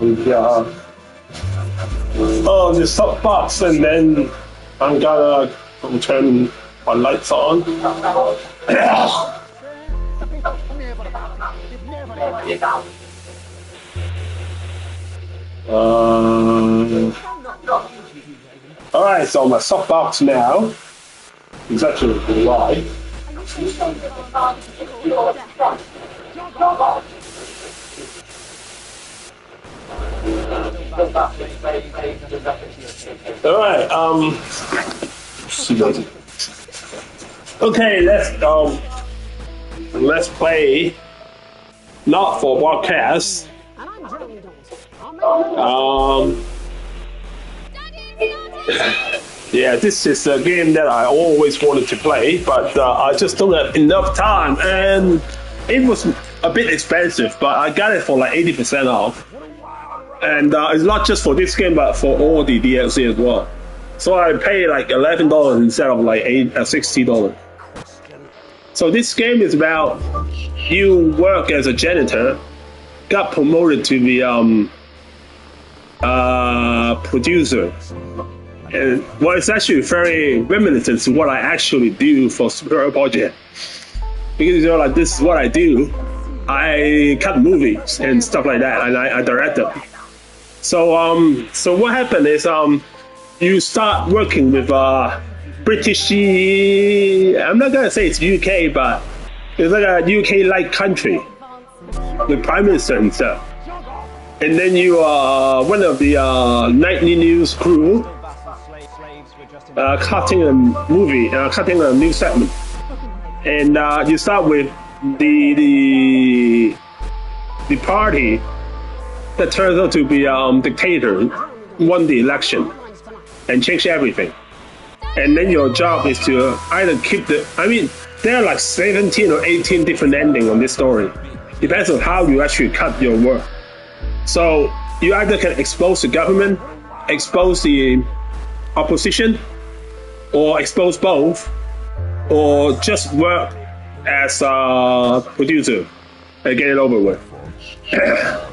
Yeah. Oh, the sub box, and then I'm gonna turn my lights on. All right, so my sub box now is actually live. All right. Okay, let's play. Not for broadcast. Yeah, this is a game that I always wanted to play, but I just don't have enough time, and it was a bit expensive, but I got it for like 80% off. And it's not just for this game, but for all the DLC as well. So I pay like $11 instead of like $60. So this game is about you work as a janitor, got promoted to the producer. And well, it's actually very reminiscent to what I actually do for Super Project. Because like this is what I do. I cut movies and stuff like that, and I direct them. So what happened is you start working with British. I'm not gonna say it's UK, but it's like a UK-like country with prime minister and stuff. And then you are one of the nightly news crew, cutting a movie, cutting a new segment, and you start with the party that turns out to be dictator won the election and changed everything. And then your job is to either keep there are like 17 or 18 different endings on this story. Depends on how you actually cut your work. So you either can expose the government, expose the opposition, or expose both, or just work as a producer and get it over with.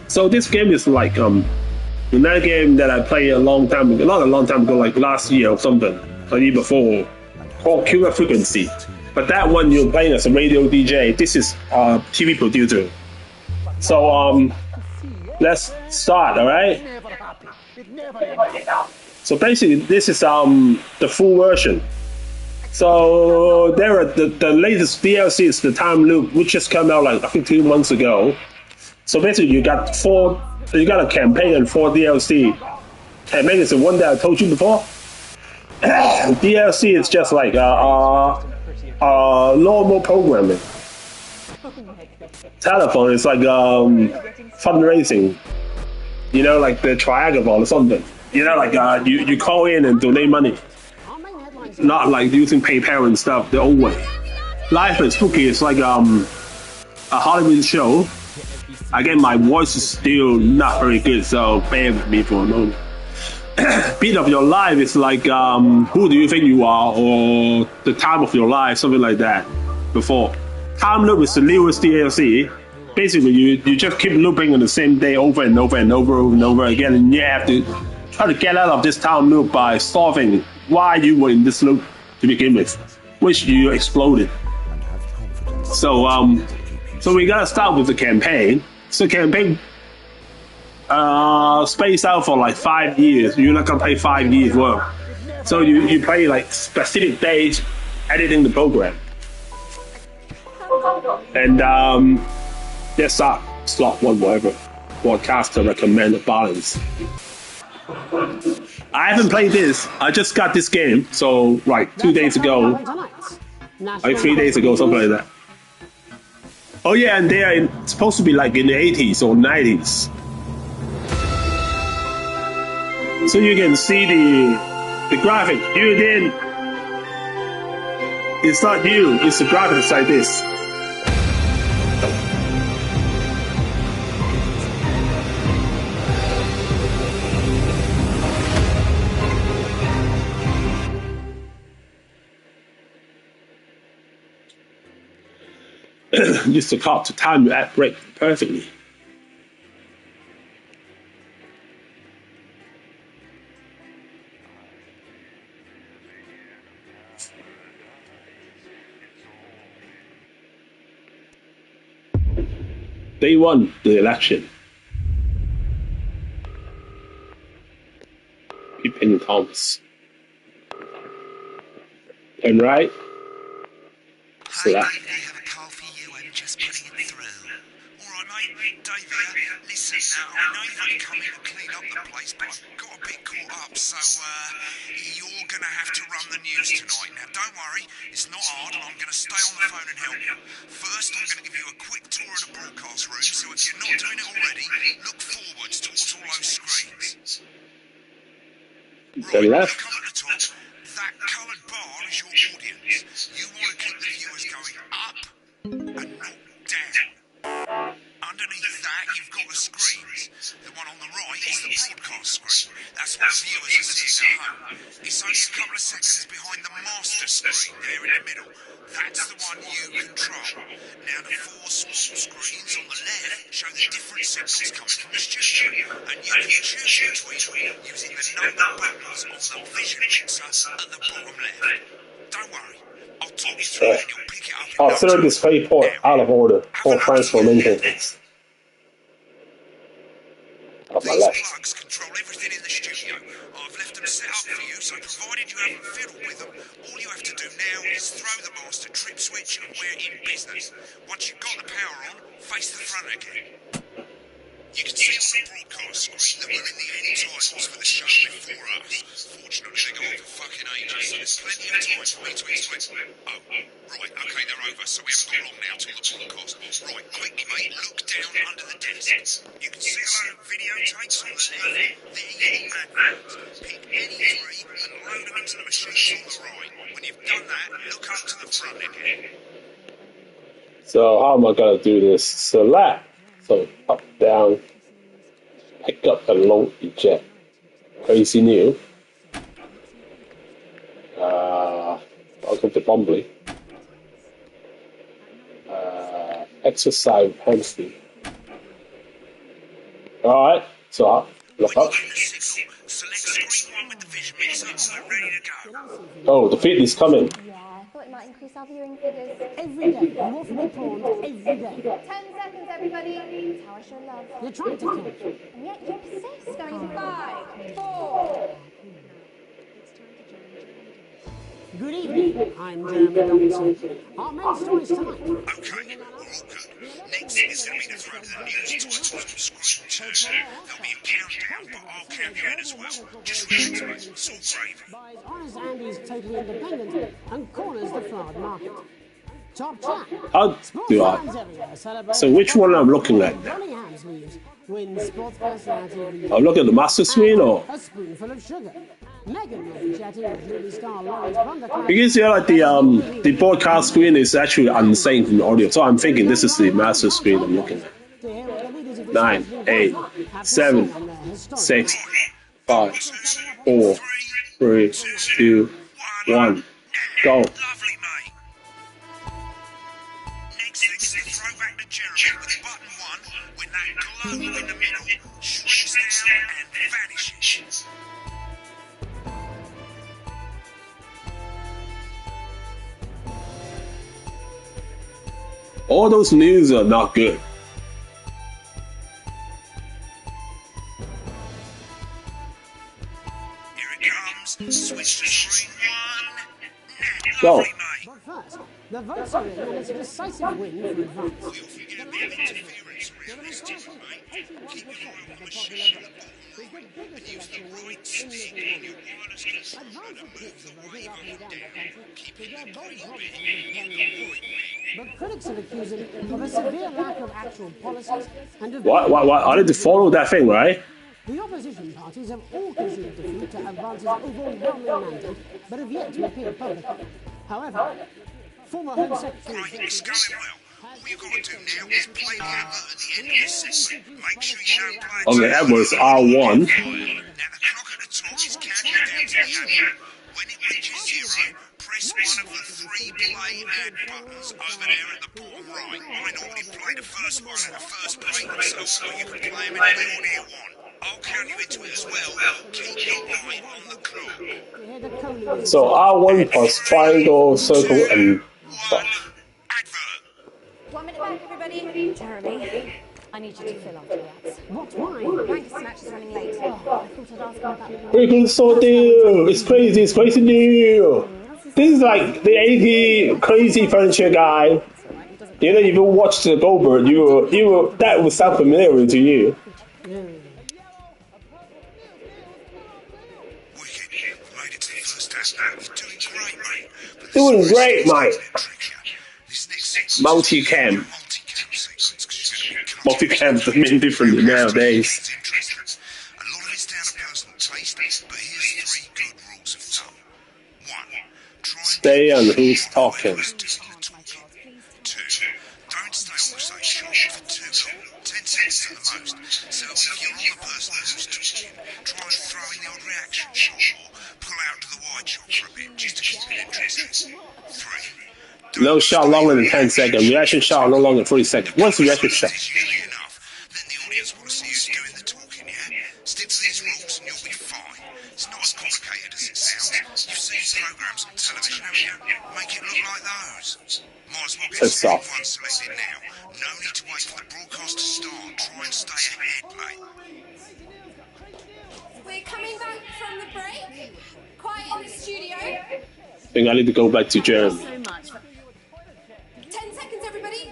So this game is like another game that I played a long time ago, not a long time ago, like last year or something, or year before, called Killer Frequency. But that one you're playing as a radio DJ. This is a TV producer. So let's start, all right? So basically, this is the full version. So there are the latest DLC is the Time Loop, which just came out like I think 2 months ago. So basically, you got a campaign and 4 DLC. Campaign is the one that I told you before. DLC is just like normal programming. Telephone is like fundraising. You know, like the Triagon or something. You know, like you call in and donate money. Not like using PayPal and stuff the old way. Life is Spooky is like a Hollywood show. Again, my voice is still not very good, so bear with me for a moment. Beat of your life is like who do you think you are, or the time of your life, something like that. Before Time Loop is the newest DLC. Basically, you just keep looping on the same day over and over and over and over again, and you have to try to get out of this time loop by solving why you were in this loop to begin with, which you exploded. So we gotta start with the campaign. So campaign spaced out for like 5 years. You're not gonna play 5 years work. So you play like specific days editing the program. And let's start slot 1, whatever. Broadcaster recommended balance. I haven't played this. I just got this game. So like 2 days ago, like 3 days ago, something like that. Oh yeah, and they are supposed to be like in the 80s or 90s. So you can see the graphic. You didn't. It's not you. It's the graphics like this. Use the clock to time your ad break perfectly. They won the election. Keeping Thomas. And right. So that. Hey, Davey, have a call for you. I'm just putting it through. All right, mate. Davey, listen, now, I know you've only come in to clean up the place, but I've got a bit caught up, so you're going to have to run the news tonight. Now, don't worry, it's not hard, and I'm going to stay on the phone and help you. First, I'm going to give you a quick tour of the broadcast room, so if you're not doing it already, look forwards towards all those screens. Turn left. Look up at the top. That coloured bar is your audience. You want to keep the viewers going up and not down. Underneath that, you've got the screens. The one on the right is the broadcast screen. That's what the viewers are seeing at home. It's only a couple of seconds behind the master screen there in the middle. That's the one you control. Now, the four small screens on the left show the different signals coming from the studio, and you can choose between them using the number buttons on the vision mixer at the bottom left. Don't worry, I'll talk you through it and you'll pick it up. Consider display port out of order for transformation. Of my These left. plugs control everything in the studio. I've left them set up for you, so provided you haven't fiddled with them, all you have to do now is throw the master trip switch and we're in business. Once you've got the power on, face the front again. You can see on the broadcast screen that we're in the end titles for the show before us. Fortunately, they go on for fucking ages, so there's plenty of time for me to explain. Oh, right, okay, they're over, so we haven't got long now till the broadcast. Right, quickly, mate, look down under the desk. You can see a load of videotapes on the left. They're your adverts. Pick any three and load them into the machines on the right. When you've done that, look up to the front again. So how am I gonna do this? Select. So up, down, pick up and load eject. Crazy new. Welcome to Bumbly. Exercise hamstring. Alright, so up, look up. When you get the signal, select screen 1 with the vision mixer and we're ready to go. Oh, the feed is coming. Yeah, I thought it might increase our viewing figures. Every day. You offer me prawns every day. 10 seconds, everybody. That's how I show love. You're trying to catch. And yet you persist. Going in 5, 4. Good evening. I'm Jeremy Donaldson. Our main stories tonight. Okay, we're all good. Next thing is going to be to throw the news titles on screen 2. There'll be a countdown, but I'll count you in as well. Just remember it, it's all gravy. Buys Honest Andy's Totally Independent and corners the flowered market. Top chat. How do I? So which one I'm looking at now? Bunningham's leaves win sports personality of the year. I'm looking at the master screen or? A spoonful of sugar. Megan will be chatting with movie star Lawrence Thunderclap. You can see like the broadcast screen is actually unsynced from the audio. So I'm thinking this is the master screen I'm looking at. 9, 8, 7, 6, 5, 4, 3, 2, 1, go. Lovely, mate. Next thing is to throw back to Jeremy with button 1 when that glow in the middle shrinks down and vanishes. All those news are not good. Here it comes. Switch to screen 1. Go. Lovely, mate. But first, the votes are in and it's a decisive win for advance. We often get a bit of interference around this tip, mate. Keep your eye on the machine at the bottom right and use the right stick on your wireless controller to move the wave up and down, keeping the green bit in the right. But critics are accusing of a severe lack of actual policies and of What? I need to follow that thing, right? the opposition parties have all conceded defeat to Advance's overwhelming mandate, but have yet to appear publicly. However, former Home Secretary Right, it's going well. All you've got to do now is play the advert at the end of this segment. Make sure you don't play it Okay, that was R1. Now the clock at the top is counting down to the advert. When it reaches 0, press one of the 3 play ad buttons over there at the bottom right. I normally play the first one at the first play, so you can play them in any order you want. I'll count you into it as well. Keep your eye on the clock. So R1 plus triangle, circle, and One advert. 1 minute back, everybody. Jeremy. I need you to fill after the ads. What? Why? Angus Snatch is running late. Oh, I thought I'd ask him about the... Freaking so deal! It's crazy, it's crazy deal! This is like the 80 crazy furniture guy. You know, if you watch the Goldberg, that would sound familiar to you. Wicked. Made it to the first half. Doing great, mate. But Doing great, mate. This next sequence Multi-cam. sequence, 'cause you're gonna be cutting Multi-cam's mean differently nowadays. it's interesting. A lot of it's down to personal taste, but here's 3 good rules of thumb. 1. Try and Stay on who's talking. who's doing the talking. 2. Don't stay on the same shot for too long. 10 seconds at the most. So if you're on the person who's talking, try and throw in the odd reaction shot or pull out to the wide shot for a bit, just to keep it interesting. 3. No shot longer than 10 seconds. Reaction shot no longer than 40 seconds. What's the reaction shot? It's usually enough. Then the audience want to see who's doing the talking, yeah? Stick to these rules and you'll be fine. It's not as complicated as it sounds. You've seen programs on television, haven't you? Make it look like those. Might as well get That's script soft. 1 selected now. No need to wait for the broadcast to start. Try and stay ahead, mate. We're coming back from the break. Quiet in the studio. I think I need to go back to Jeremy. So much. 10 seconds, everybody.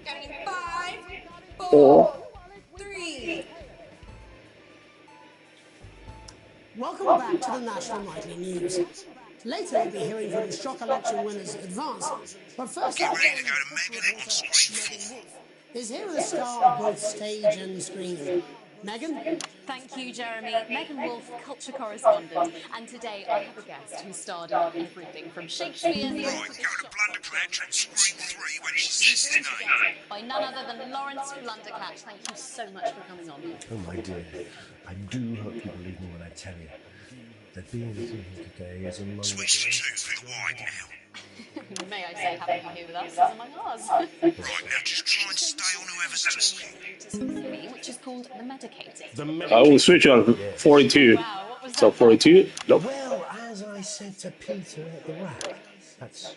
Going in 5, 4, 3. Welcome back to the National Nightly News. Later, you'll be hearing from the shock election winners advance. But first Get up, ready to go to Megan on screen 4. is here with a star of both stage and screen. Megan? Thank you, Jeremy. Megan Wolf, culture correspondent. And today I have a guest who starred in everything from Shakespeare Right, go to Blunderclatch on screen 3 when she says his name. by none other than Lawrence Blunderclatch. Thank you so much for coming on. Oh my dear, I do hope you believe me when I tell you that being with you here today is among Switch to 2 feet wide now. May I say, having you here with us is among ours. Right, now just try and stay on whoever's talking. Which is called The Medicated. I will switch on 42. Wow, what was So that? 42? Nope. Well, as I said to Peter at the rack, that's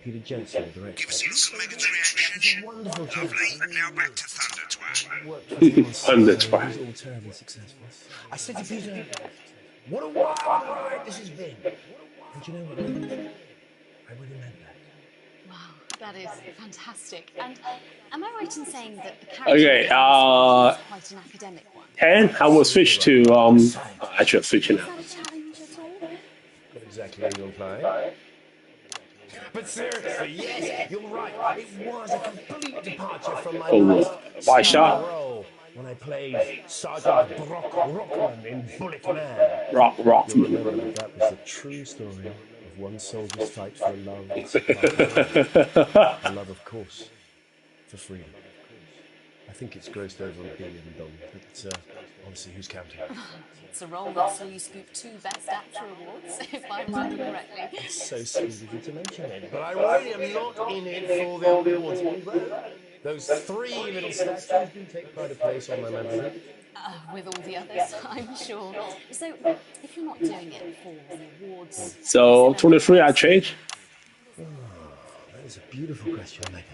Peter Jensen, the director. Give us a look at Megan's reaction. Wonderful job. Lovely. Now back to Thunder Twat. Worked with him on Thunder set, Twat. It was all terribly successful. I said to Peter, what a wild ride this has been. And you know what? I really meant that. Wow, that is fantastic. And am I right in saying that the character Okay, is quite an academic one? 10, I will switch to, actually I'm switching now. Is that a challenge at all? Not exactly how you'll play. But seriously, yes, you're right. It was a complete departure from my Oh, last why shot? role when I played Sergeant Brock Rockman in Bullet Man. Rock, Remember Rockman. that was the true story of one soldier's fight for love. A love, of course, for freedom. I think it's grossed over $1 billion, but honestly, who's counting? It's a role that saw you scoop 2 Best Actor awards, if I remember correctly. It's so sweet of you to mention it, but I really am not in it for the awards. Although those 3 little statues do take quite a place on my memory. With all the others, I'm sure. So, if you're not doing it for the awards... So 23, I change. That is a beautiful question, Megan,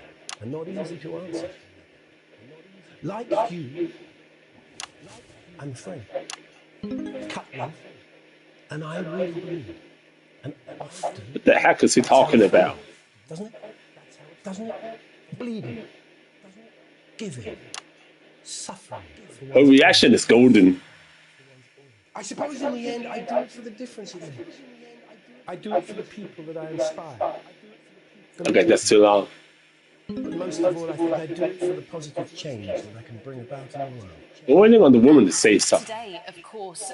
and not easy to answer. Like you, I'm afraid. Cut love, and I really believe, and often. What the heck is he talking about? Doesn't it? Doesn't it? Bleeding, giving, suffering. Her reaction is golden. I suppose in the end, I do it for the difference it makes. I do it for the people that I inspire. Okay, that's too long. But most of all, I think I do it for the positive change that I can bring about in the world. We're waiting on the woman to say something. Today, of course,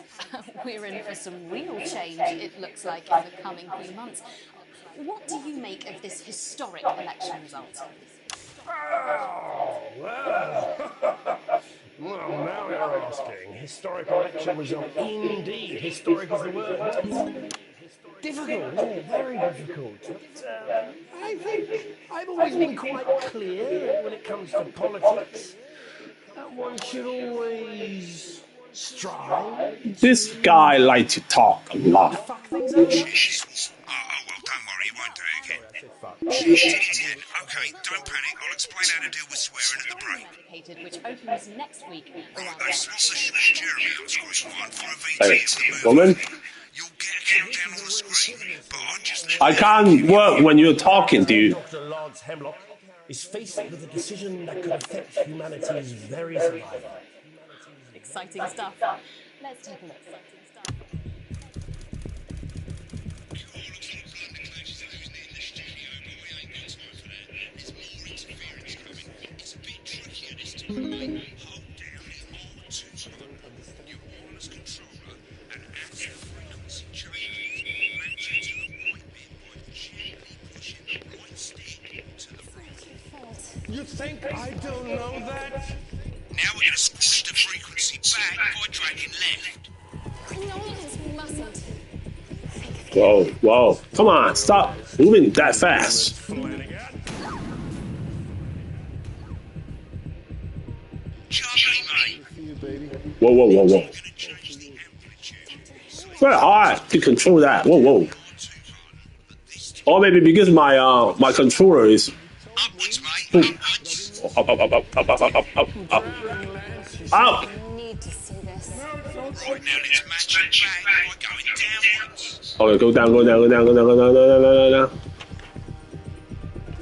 we're in for some real change, it looks like, in the coming few months. What do you make of this historic election result? Well, now you're asking. Historic election result. Indeed, historic is the word. Difficult, isn't it? Very difficult. But, I think I've always been quite clear that when it comes to politics, one should always strive. This guy likes to talk a lot. Fuck things up. Oh, well, don't worry, you won't do it again. fuck. Did it 10. Okay, don't panic. I'll explain how to deal with swearing at the break. Dedicated, which opens next week. Right, those slots are shown Jeremy on screen 1 for a VT Hey, of the woman. movie. You'll get a countdown on the screen, but I'll just let I can't work when you're talking, dude. Dr. Lance Hemlock is faced with a decision that could affect humanity's very survival. Exciting stuff. Let's take a look. You think I don't know that? Now we're going to squish the frequency back by dragging left. Clones mustn't. Whoa, whoa. Come on, stop moving that fast. Charlie, mate. Whoa, whoa, whoa, whoa. It's very hard to control that. Whoa, whoa. Or maybe because my controller is Upwards, mate. Upwards. up, up, up, up, up, up, up, up, up. Up! I need to see this. Right, now let's match it back by going downwards. Okay, go down, go down, go down, go down, go down, go down, go down.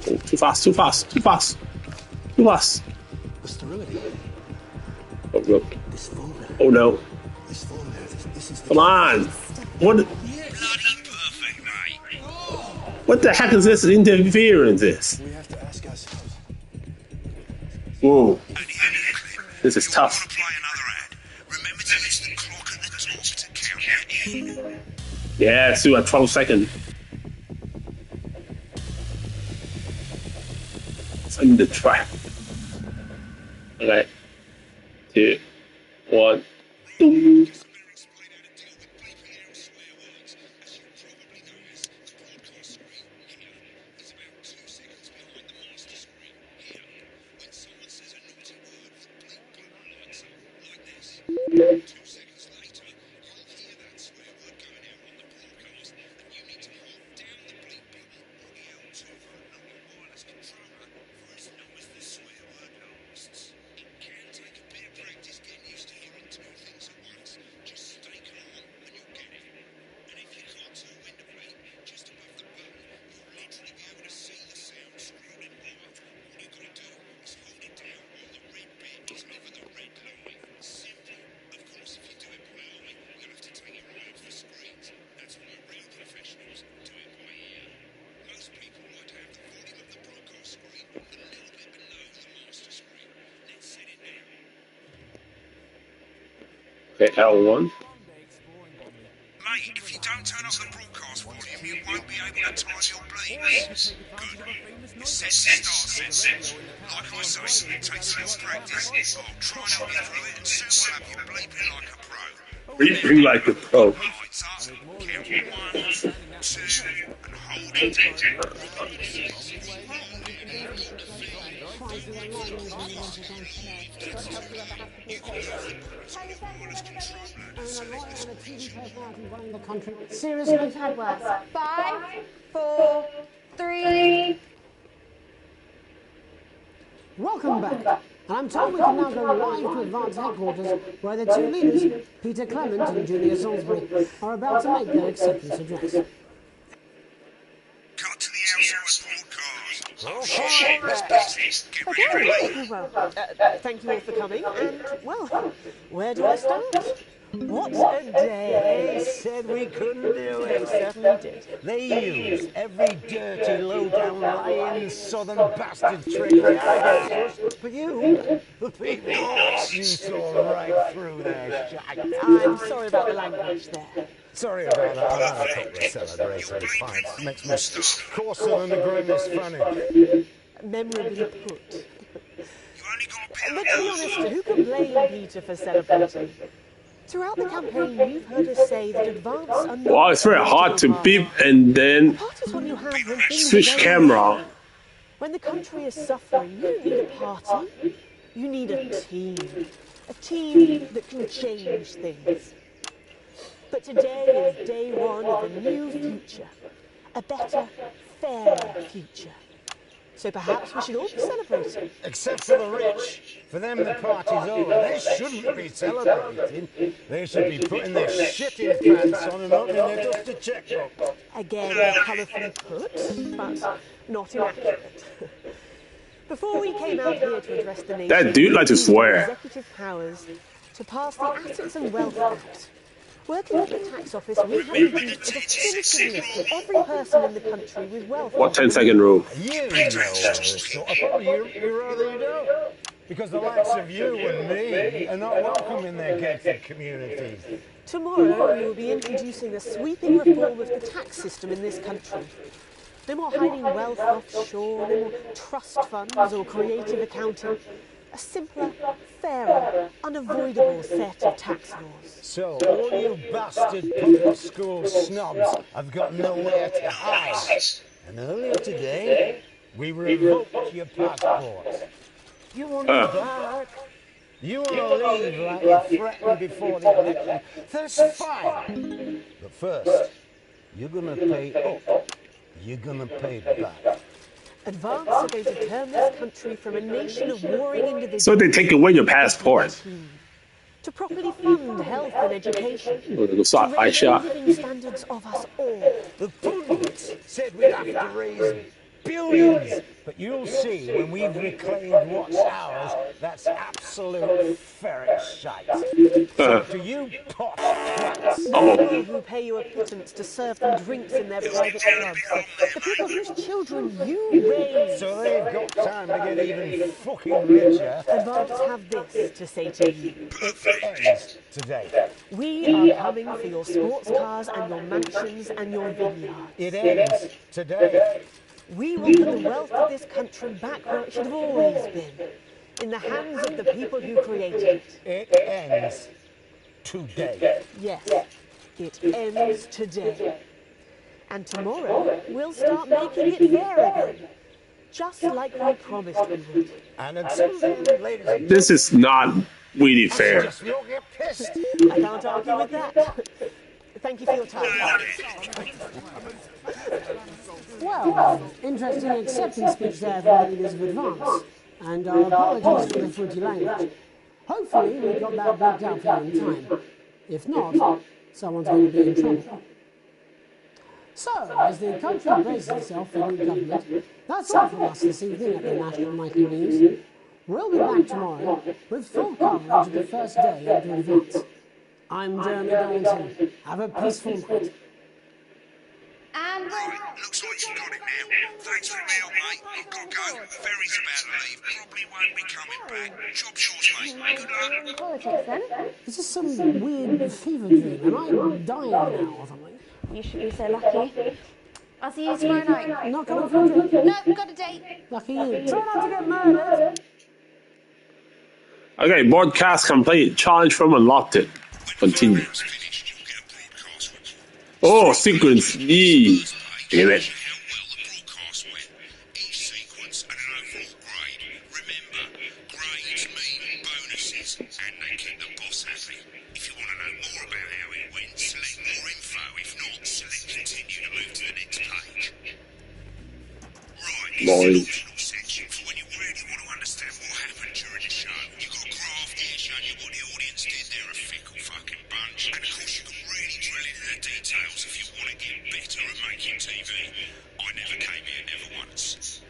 Oh, too fast, too fast, too fast. Too fast. The sterility. Oh, look. This formula. Oh no. This formula. This is the Come on. What, Bloody perfect, mate. what the heck is this interference? we have to ask ourselves. Whoa. At the end of the clip, This is you'll tough. want to play another ad. Remember to use the clock at the top to count it in. Yeah, still at 12 seconds. It's in the track. Okay. 2, 1. Boom. Okay, L1. Mate, if you don't turn up the broadcast volume, you won't be able to time your bleeps. Good. It's set to start set. Like I say, it takes a little practice, but I'll try and help you through it, and soon we'll have you bleeping like a pro. Breathing like a pro. Lights up, count 1, 2, and hold it down. Seriously? We've had worse. 5, 4, 3. Welcome back. And I'm told we can now go live to Advance Headquarters, where the two leaders, Peter Clement and Julia Salisbury, are about to make their acceptance address. Cut to the outside broadcast. Oh shit, that's business. Get ready. Well, thank you all for coming, and, well, where do I start? What a day! They said we couldn't do it. They certainly did. They used every dirty, low-down, lying, southern bastard trick they had. But you, the people, you saw right through their shag. I'm sorry about the language there. Sorry about that. I'll have a couple of celebratory pints. Makes me coarser than the grimace funny. Memorably put. You only got a bit Let's be honest, who can blame Peter for celebrating? Throughout the campaign, you've heard us say that Advance are not... Wow, it's very hard to beep and then Part is what you have when things switch are going camera. wrong. When the country is suffering, you don't need a party. You need a team. A team that can change things. But today is day one of a new future. a better, fairer future. So perhaps we should all be celebrating. Except for the rich. For them, the party's over. They shouldn't be celebrating. They should be putting their shitting pants on and opening their dusty checkbook. Again, colourfully put, but not inaccurate. Before we came out here to address the nation, That dude likes to swear. executive powers to pass the Assets and Wealth Act. Working at the tax office, we have produced a definitive list of every person in the country with wealth. What 10-second rule? You know this sort of thing. You rather you don't. Because the likes of you and me are not welcome in their gated communities. Tomorrow, we will be introducing a sweeping reform of the tax system in this country. No more hiding wealth offshore, no more trust funds or creative accounting. A simpler, fairer, unavoidable set of tax laws. So, all you bastard public school snobs have got nowhere to hide. And earlier today, we revoked your passport. You want it back? You want to leave like you threatened before the election? That's fine. But first, you're going to pay up. You're going to pay back. Advance are going to turn this country from a nation of warring individuals So they take away your passport. to properly fund health and education, Go to start raise the Aisha. living standards of us all. The pundits said we'd have to raise billions, but you'll see when we've reclaimed what's ours, that's absolute ferret shite. So to you posh twats, The people who pay you a pittance to serve them drinks in their private clubs, the people whose children you raise. so they've got time to get even fucking richer. Advance have this to say to you. It ends today. We are coming for your sports cars and your mansions and your vineyards. It ends today. We will put the wealth of this country back where it should have always been, in the hands of the people who created it. It ends today. Yes, it ends today. And tomorrow, we'll start making it fair again, just like we promised we would. And until then, ladies and This is not really fair. just you'll get pissed. I can't argue with that. Thank you for your time. Well, interesting acceptance speech there from the leaders of Advance. And our apologies for the fruity language. Hopefully we got that backed up for you in time. If not, someone's going to be in trouble. So, as the country braces itself for new government, that's it from us this evening at the National Nightly News. We'll be back tomorrow with full coverage of the first day of the Advance. I'm Jeremy Darlington. Have a peaceful night. And Looks like you got it now. Thanks for the help, mate. I've got to go. The ferry's about to leave. Probably won't be coming back. Job's yours, mate. Good luck. politics then. Is this some weird fever dream? Am I dying now or something? You should be so lucky. I'll see you tomorrow night. Not coming for a drink? No, got a date. Lucky you. Try not to get murdered. Okay, broadcast complete. Challenge from Unlocked. Continue. It's finished. You'll get a broadcast report. Oh, sequence. Yee. Damn it. How well the broadcast went. Each sequence and an overall grade. Remember, grades mean bonuses, and they keep the boss happy. If you want to know more about how it went, select more info. If not, select continue to move to the next page. Right, this is an optional section for when you really want to understand what happened during the show. You've got a graph here showing you what the audience did. They're a fickle fucking bunch. And of course, you can really drill into the details if you want to get better at making TV. I never came here, never once.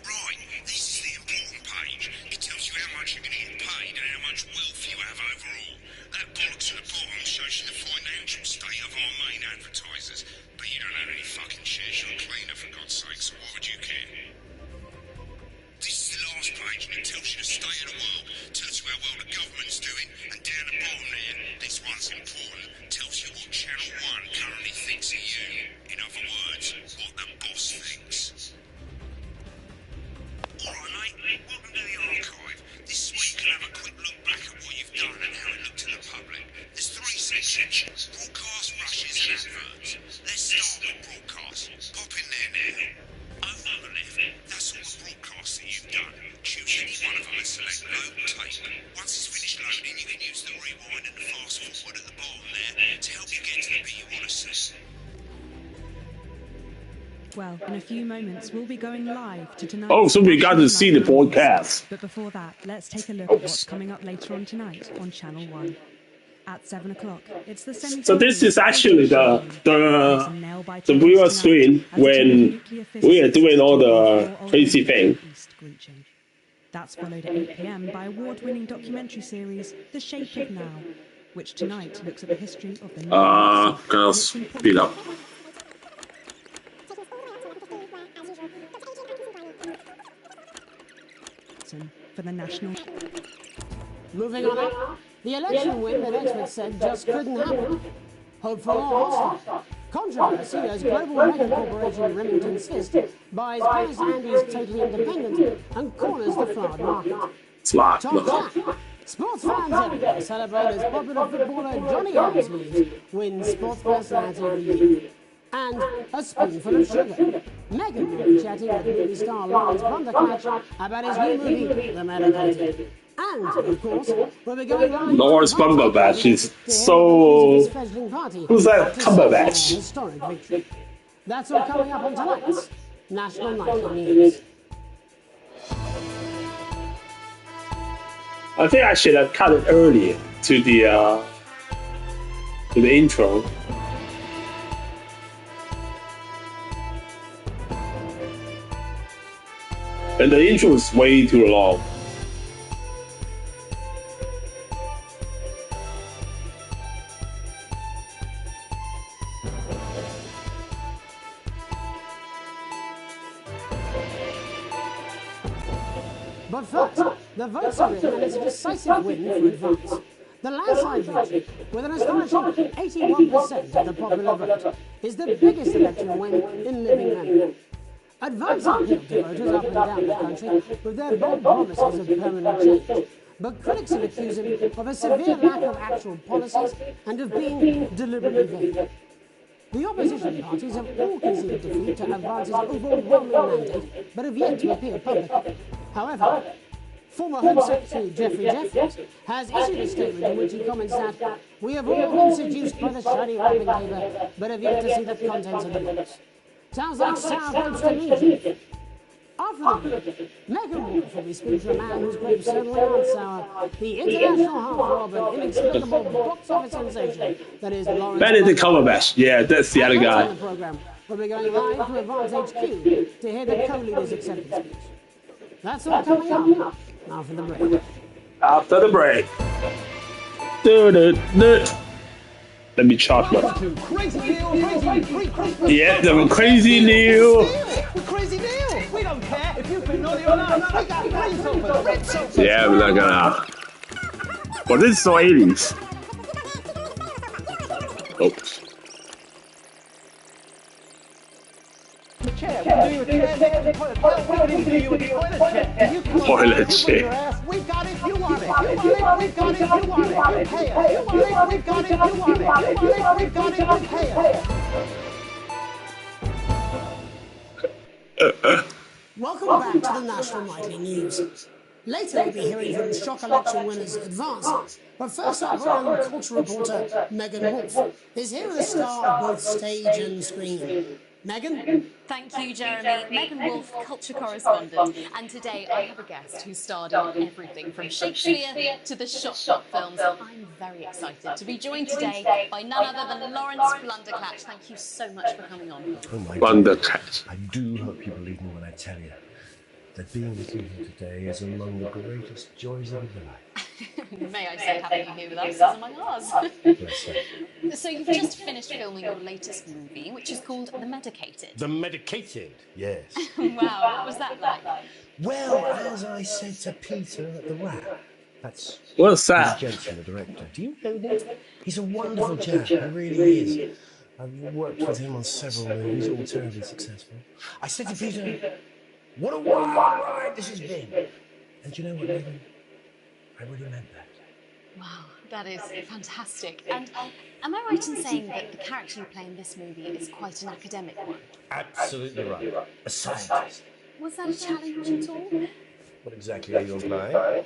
Right, this is the important page. It tells you how much you're going to get paid and how much wealth you have overall. That bollocks at the bottom shows you the financial state of our main advertisers. But you don't own any fucking shares, you're a cleaner, for God's sake, so why would you care? This is the last page, and it tells you the state of the world, tells you how well the government's doing, and down the bottom there, this one's important, tells you what Channel 1 currently thinks of you. In other words, what the boss thinks. Alright, mate, welcome to the archive. This is where you can have a quick look back at what you've done and how it looked to the public. There's three sections: broadcast, rushes, and adverts. Let's start with broadcast. Pop in there now. Over on the left, that's all the broadcasts that you've done. Choose any one of them and select load tape. Once it's finished loading, you can use the rewind and the fast forward at the bottom there to help you get to the bit you want to see. Well, in a few moments, we'll be going live to tonight. Oh, so we got to see the broadcast. But before that, let's take a look at what's coming up later on tonight on Channel 1. At 7 o'clock, it's the semi. So this is actually the viewer screen when we are doing all the crazy thing. That's followed at 8 p.m. by award-winning documentary series The Shape of Now, which tonight looks at the history of the gonna speed up. For the national. Moving on up, the election win that experts said just couldn't happen. Hopeful or hostile. Controversy as global mega corporation Remington's Fist buys Ice Andy's Totally Independent and corners the Flood market. Smart. Top Jack. Sports fans everywhere celebrate as popular footballer Johnny Hamsleys wins Sports Personality of the Year. And a spoonful of sugar. Megan will be chatting with movie star Lawrence Bunderclatch about his new movie, The Medicated. And, of course, we'll be going live. Lawrence Bunderclatch is so. Who's that Cumberbatch? Historic victory. That's all coming up on tonight's National Nightly News. I think I should have cut it earlier to the intro. And the intro is way too long. But first, the votes are in and it's a decisive win for Advance. The landslide victory, with an astonishing 81% of the popular vote, is the biggest election win in living memory. Advance appealed to voters up and down the country with their bold promises of permanent change. But critics have accused him of a severe lack of actual policies and of being deliberately vague. The opposition parties have all conceded defeat to Advance's overwhelming mandate, but have yet to appear publicly. However, former Home Secretary Geoffrey Jeffries has issued a statement in which he comments that we have all been seduced by the shiny wrapping paper, but have yet to see the contents of the books. Sounds like sour grapes to me, Jeff. After the break, Megan Wolf will be speaking to a man whose grapes certainly aren't sour, the international heartthrob and inexplicable box office sensation that is Lawrence Benedict Cumberbatch. Yeah, that's the other guy. The program, we'll be going live to Advance HQ to hear the co-leader's acceptance speech. That's all coming up after the break. After the break. Let me charge my. Yeah, the crazy deal. Crazy deal. We don't care if you've been naughty or not. We got green sofa. Yeah, we're not gonna. But this is so 80s. Oops. Toilet chair. We've got it if you want it. We've got it if you want it. Pay it. We've got it if you want it. We've got it if pay it. Welcome back to the National Nightly News. Later we'll be hearing from shock election winners Advance. But first up, our own culture reporter Megan Wolf is here with a star of both stage and screen. Megan? Thank you, Jeremy. Megan Wolf, culture correspondent. And today I have a guest who starred in everything from Shakespeare to the Shop films. I'm very excited to be joined today by none other than Lawrence Bunderclatch. Thank you so much for coming on. Oh my Bunderclatch. I do hope you believe me when I tell you that being with you here today is among the greatest joys of my life. May I say having you here with us is among ours. Bless you. So you've just finished filming your latest movie, which is called The Medicated. The Medicated, yes. Wow, what was that like? Well, as I said to Peter at the Wrap, that's What's that? Jensen, the director. Do you know him? He's a wonderful chap, he really is. I've worked with him on several movies, all terribly successful. I said to Peter, what a wild ride this has been. And you know what, Megan? I really meant that. Wow, that is fantastic. And am I right in saying that the character you play in this movie is quite an academic one? Absolutely right. A scientist. Was that a challenge at all? What exactly are you implying?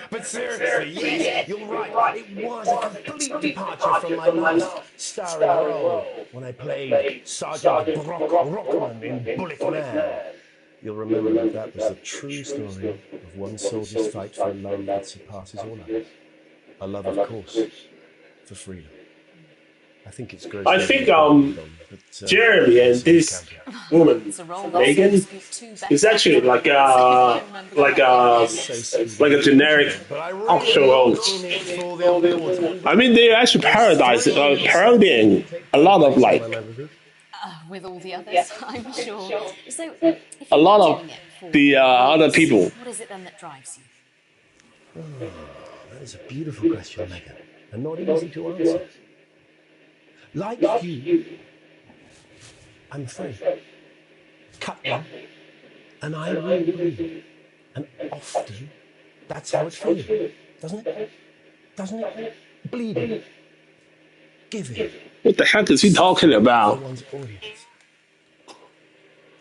But seriously, yes, you're right. It was a complete departure from my last starring role when I played Sergeant Brock Rockman in Bullet Man. You'll remember that was the true story of one soldier's fight for a love that surpasses all others. A love, of course, for freedom. I think it's great. I think Jeremy and this woman Megan is actually like a generic talk show host. I mean, they're actually parodying a lot of like with all the others, I'm sure. So, if a lot you're of doing it for the other people. what is it then that drives you? That is a beautiful question, Megan, and not easy to answer. Like you, I'm free. Cut one, and I will bleed. And often, that's how it feels, doesn't it? Doesn't it? Bleeding. Giving. What the heck is he talking about? One's audience.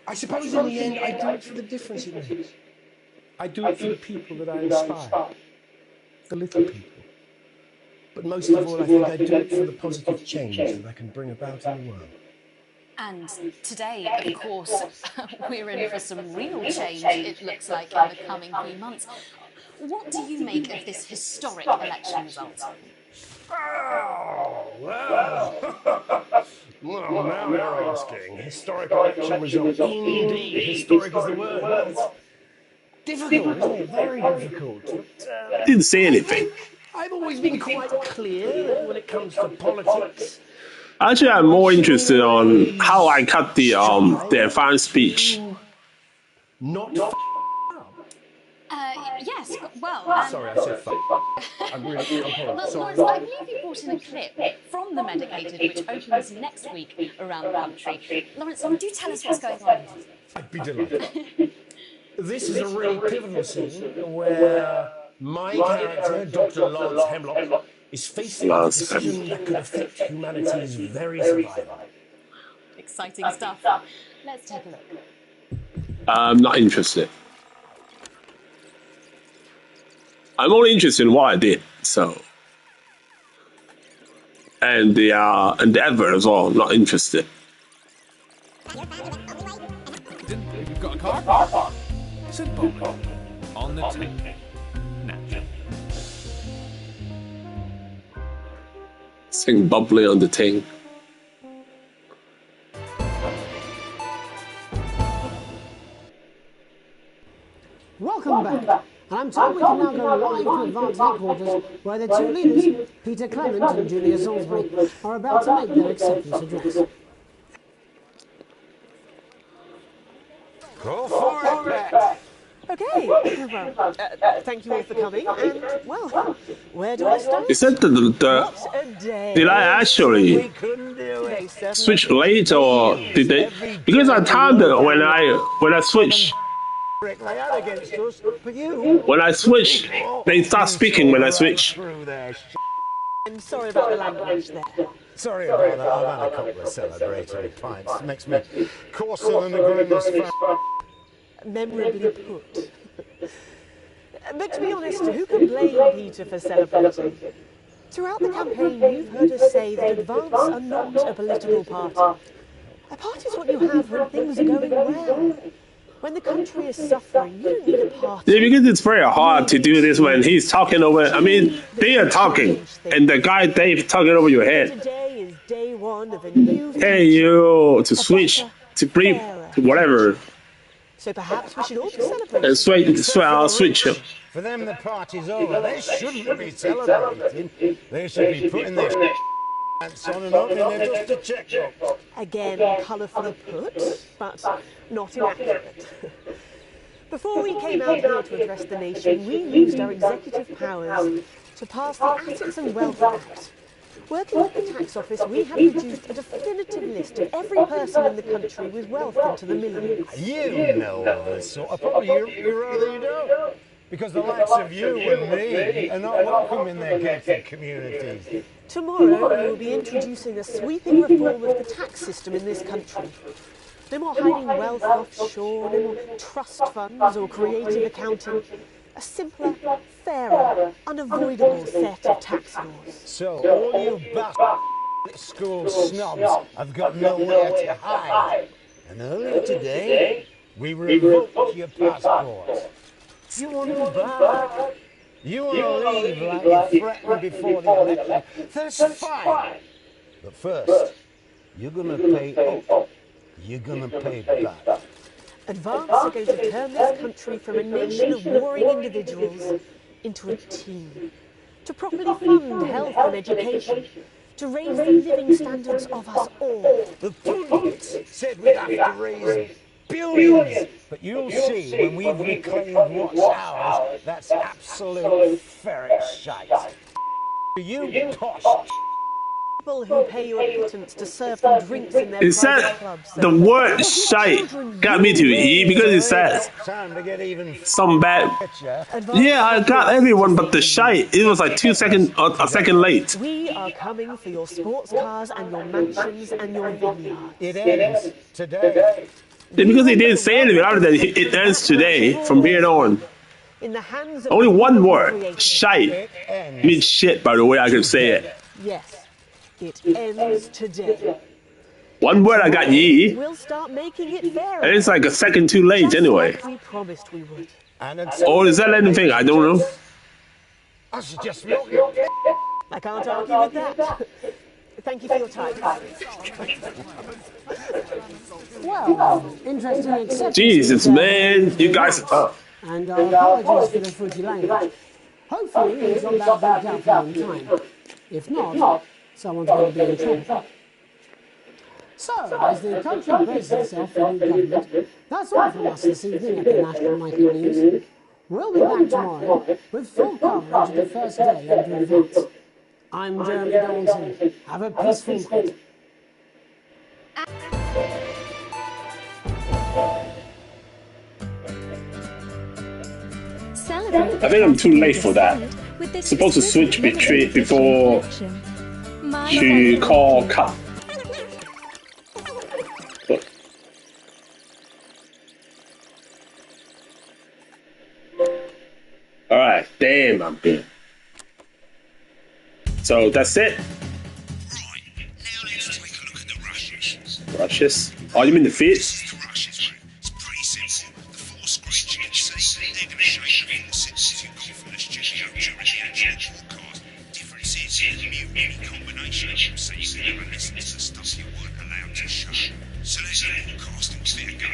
I suppose in the end, I do it for the difference it makes. I do it for the people that I inspire. The little people. But most of all, I think I do it for the positive change that I can bring about in the world. And today, of course, we're in for some real change, it looks like, in the coming few months. What do you make of this historic election result? Oh, well, now you're asking. Historic election result. Indeed, historic is the word. Well, it's difficult, isn't it? Very difficult. But, Didn't say anything. I've always been quite clear that when it comes to politics. Actually, I'm more interested on how I cut the advanced speech. Not Yes, well... Sorry, I said I'm really... Well, sorry. Lawrence, I believe you brought in a clip from The Medicated, which opens next week around the country. Lawrence, do tell us what's going on. I'd be delighted. This is a really pivotal scene where my character, Dr. Lance Hemlock, is facing a decision that could affect humanity's very survival. Exciting stuff. Let's take a look. I'm not interested. I'm only interested in what I did. So, and the advert as well. Not interested. You've got a car? Simple. On the tape. Naturally. Sing bubbly on the ting. Welcome back. And I'm told we can now go live to Advanced Headquarters, where the two leaders, Peter Clement and Julia Salisbury, are about to make their acceptance address. Go for it, Matt. Okay, well, thank you all for coming, and, well, where do I start? Is that did I actually switch late, or did they? Because I timed it when I switched. When I switch, they start speaking when I switch. I'm sorry about the language there. Sorry about that. I've had a couple of celebratory pints. It makes me coarser than the grimmest Memorably put. But to be honest, who can blame Peter for celebrating? Throughout the campaign, you've heard us say that Advance are not a political party. A party is what you have when things are going well. When the country is suffering, you don't need a party. Yeah, because it's very hard to do this when he's talking over. I mean, they are talking, and the guy Dave talking over your head. Today is day one of a new Hey, you to switch, to brief, to whatever. So perhaps we should all be celebrating. And I'll switch him. For them, the party's over. They shouldn't be celebrating. They should be putting their pants on and opening their just a checkbook. Again, colourfully put, but not inaccurate. Before we came out here to address the nation, we used our executive powers to pass the Assets and Wealth Act. Working with the tax office, we have produced a definitive list of every person in the country with wealth into the millions. You know this sort of problem. You rather you don't. Because the likes of you and me are not welcome in their gated communities. Tomorrow, we will be introducing a sweeping reform of the tax system in this country. No more hiding wealth offshore, no more trust funds or creative accounting. A simpler, fairer, unavoidable set of tax laws. So, all you school snobs have got nowhere to hide. And earlier today, we revoked your passports. You want them back? You want to leave like you threatened before the election? That's fine. But first, you're going to pay up. You're going to pay back. Advance are going to turn this country from a nation of warring individuals into a team. To properly fund health and education. To raise the living standards of us all. The pundits said we'd have to raise billions. But you'll see when we've reclaimed what's ours, that's absolute ferret shite. You posh. People who pay you a pittance to serve them drinks in their It said private clubs. the word shite got me to eat because it says some bad. Yeah, I got everyone but the shite. It was like a second late. We are coming for your sports cars and your mansions and your vineyards. It ends today. Yeah, because he didn't say anything other than it ends today from here on. In the hands of Only one word, shite, means shit, by the way I can say it. Yes, it ends today. One word I got ye, We'll start making it fair. and it's like a second too late anyway. Like we promised we would. Or is that anything? I don't know. I should just milk your pig. I can't argue with that. Thank you for your time. Well, interesting acceptance. Jesus, man, you guys are tough. And our apologies for the footy language. Hopefully it's not that big out for you in time. If not, someone's going to be in trouble. So, as the country braces itself for new government, that's all from us this evening at the National Nightly News. We'll be back tomorrow with full coverage of the first day under events. I'm Jeremy Donaldson. Have a peaceful night. I think I'm too late for that. Supposed to switch before she call cut. Alright, damn, I'm good. So that's it? Right, now let's take a look at the rushes. Rushes? Oh, you mean the feet? The rushes, mate. It's pretty simple. The four screens you can see, they're going to show you in the sentences you've got from the studio during the actual broadcast. Difference is mute any combination, so you can never listen to the stuff you weren't allowed to show. So let's let the broadcast and clear go.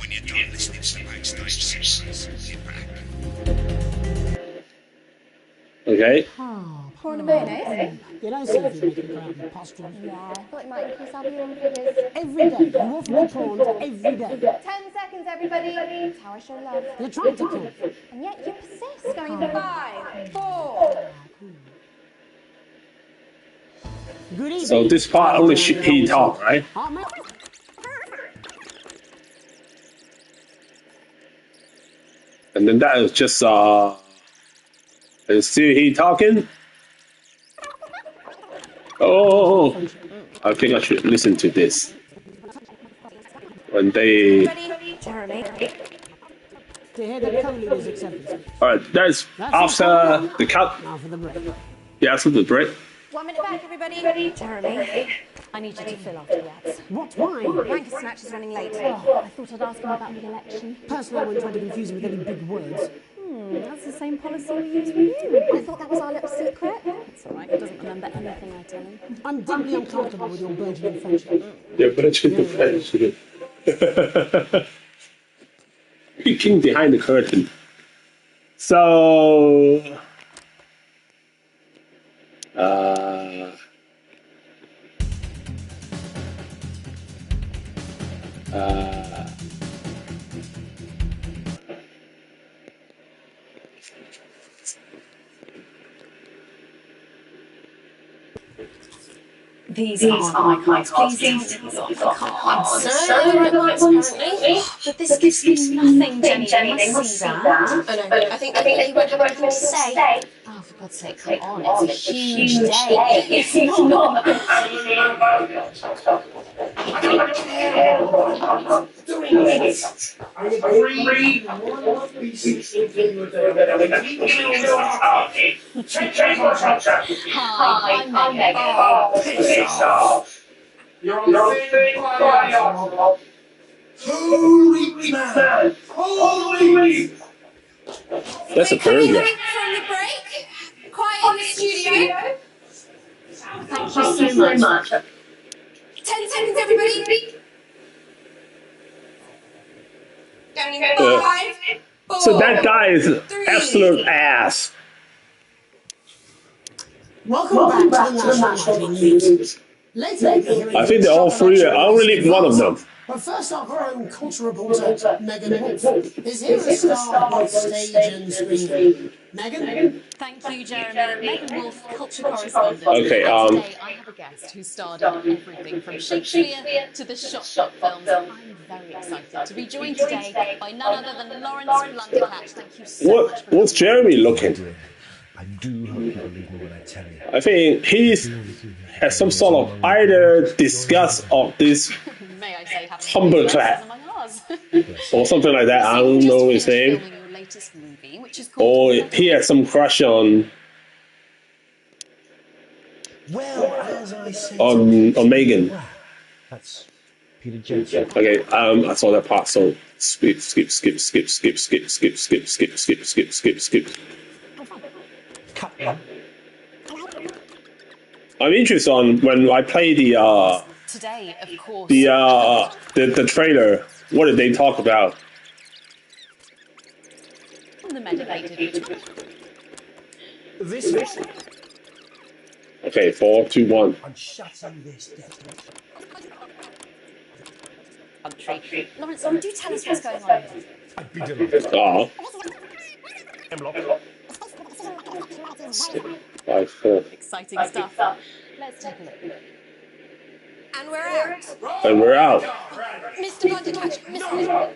When you're done listening to the backstage segments, get back. Okay. Pour in a mayonnaise? You don't see if you make a crowd in postures. Yeah, I thought it might increase our viewing figures. Every day, you offer me prawns every day. 10 seconds, everybody. That's how I show love. You're trying to kill me. And yet you persist, going in 5, 4. Good evening. So this part only he talk, right? And then that is just and still he talking. Oh, I think I should listen to this when they. Jeremy. To hear the co-leader's acceptance. All right, that's after the cut. Now for the break. Yeah, after the break. 1 minute back, everybody. Jeremy, I need you to fill after the ads. What? Why? Ranker Snatch is running late. Oh, I thought I'd ask him about the election. Personally, I wouldn't try to confuse him with any big words. That's the same policy we use with you. I thought that was our little secret. It's all right. He doesn't remember anything I tell him. I'm deeply uncomfortable with your burgeoning friendship. Yeah, but it's the friendship. Peeking behind the curtain. So. These aren't my cards. Please tell me these are the cards. No, they're the right ones apparently. But this gives me nothing, Jenny. They must see that. Oh no, I think he won't have anything to say. Oh, for God's sake, come on. It's a huge day. It's not. I agree. One piece of Hi, I'm Megan. piss off. You're on the thing by Holy man! Holy! That's a We're coming burger. home from the break. Quiet in the studio. Thank you so much. 10 seconds, everybody. Going in 5, 4, So that guy is 3. absolute ass. Welcome back to the National News. Later, I think they're all three. I only need one of them. But first, our own culture reporter, Megan Wolf, is here to start with stage and screen. Megan? Thank you, Jeremy. Megan Wolf, culture correspondent. Okay, And today I have a guest who starred in everything from Shakespeare to the Shop films. I'm very excited to be joined today by none other than Lawrence Blundercatch. Thank you so much for What's Jeremy looking? I do hope you believe me when I tell you. I think he has some sort of either disgust of this May I say, humble clap or something like that. I don't know his name. Your latest movie, which is Or called he has some crush on Well, as I said, on Megan. that's Peter Jensen. Okay, I saw that part. So skip. Cut them. I'm interested on when I play today, of course. the trailer. What did they talk about? The medicated. This Okay, 4, 2, 1. I'm shutting this down. Country. Lawrence, do tell us what's going on here. I'd be delighted. Oh. Hemlock. 5, 4. Exciting stuff. Let's take a look. And we're out. And we're out. Mr. Blundercatch, Mr.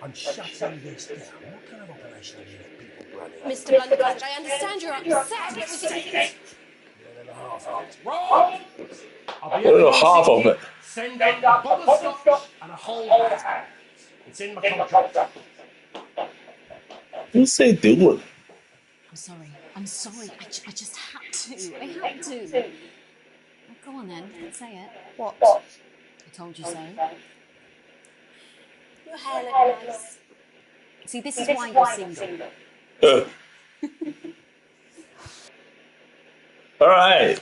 I'm shutting this down. What kind of operation are you people running? Mr. Blundercatch, I understand you're upset. Wrong! I don't know half of it. Send out a bottle of scotch and a whole hat. It's in my contract. What's they doing? I'm sorry. I just had to. I had to. Well, go on then, say it. What? I told you so. Your hair looks nice. See, this is why you're single. All right.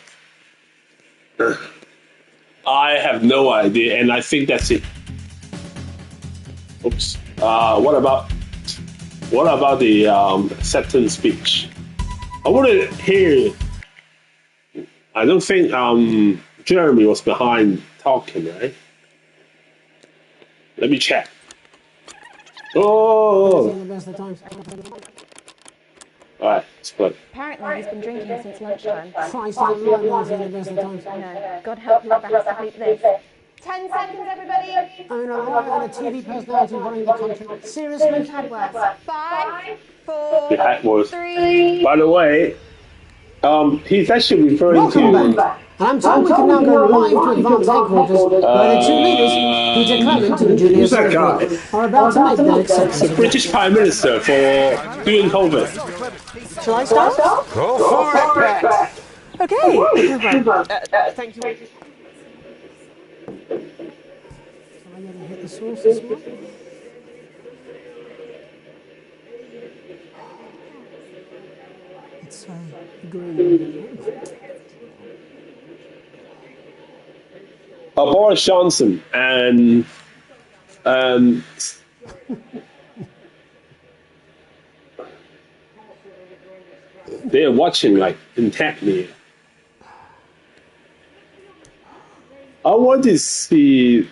I have no idea, and I think that's it. Oops. What about the acceptance speech? I want to hear. I don't think Jeremy was behind talking, right? Let me check. Oh. All right, it's good. Apparently he's been drinking since lunchtime. Christ, I love Martin the best of times. No, God help you if that's to this. 10 seconds, everybody. I mean, a lawyer and a TV personality running the country. Seriously? We've had worse. 5, 4, The hat was. 3. By the way, he's actually referring Welcome to. back. And I'm told we can now go live to advanced headquarters, where the two leaders, Peter Clement and Julia Who's that guy? Salzburg, are about to make their acceptance. British Prime Minister for doing COVID. Shall I start? Go for it, Pat. Okay. Thank you. Shall I get to hit the source this one? It's green. Boris Johnson and they're watching like intently. I want to see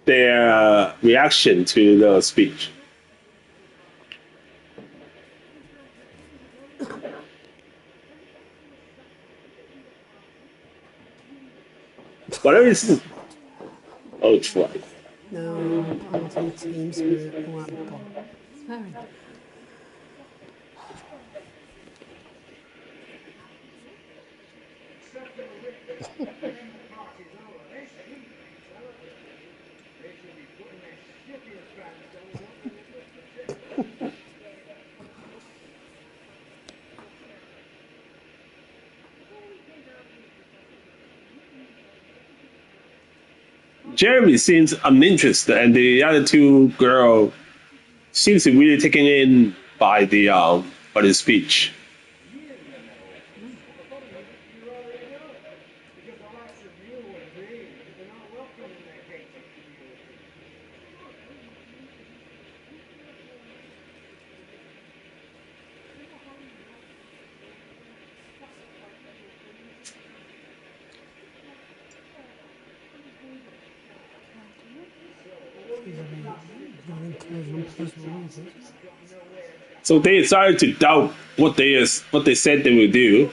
their reaction to the speech. Whatever is. Oh, try. No, party, team spirit, all that gone. Fair enough. Jeremy seems uninterested, and the other two girls seems to really taken in by the speech. So they decided to doubt what they said they will do.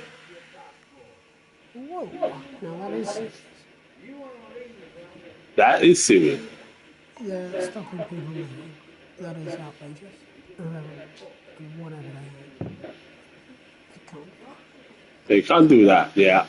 Whoa, now that is serious. That is serious. Yeah, stopping people moving. That is outrageous. Whatever they can't. They can't do that. Yeah.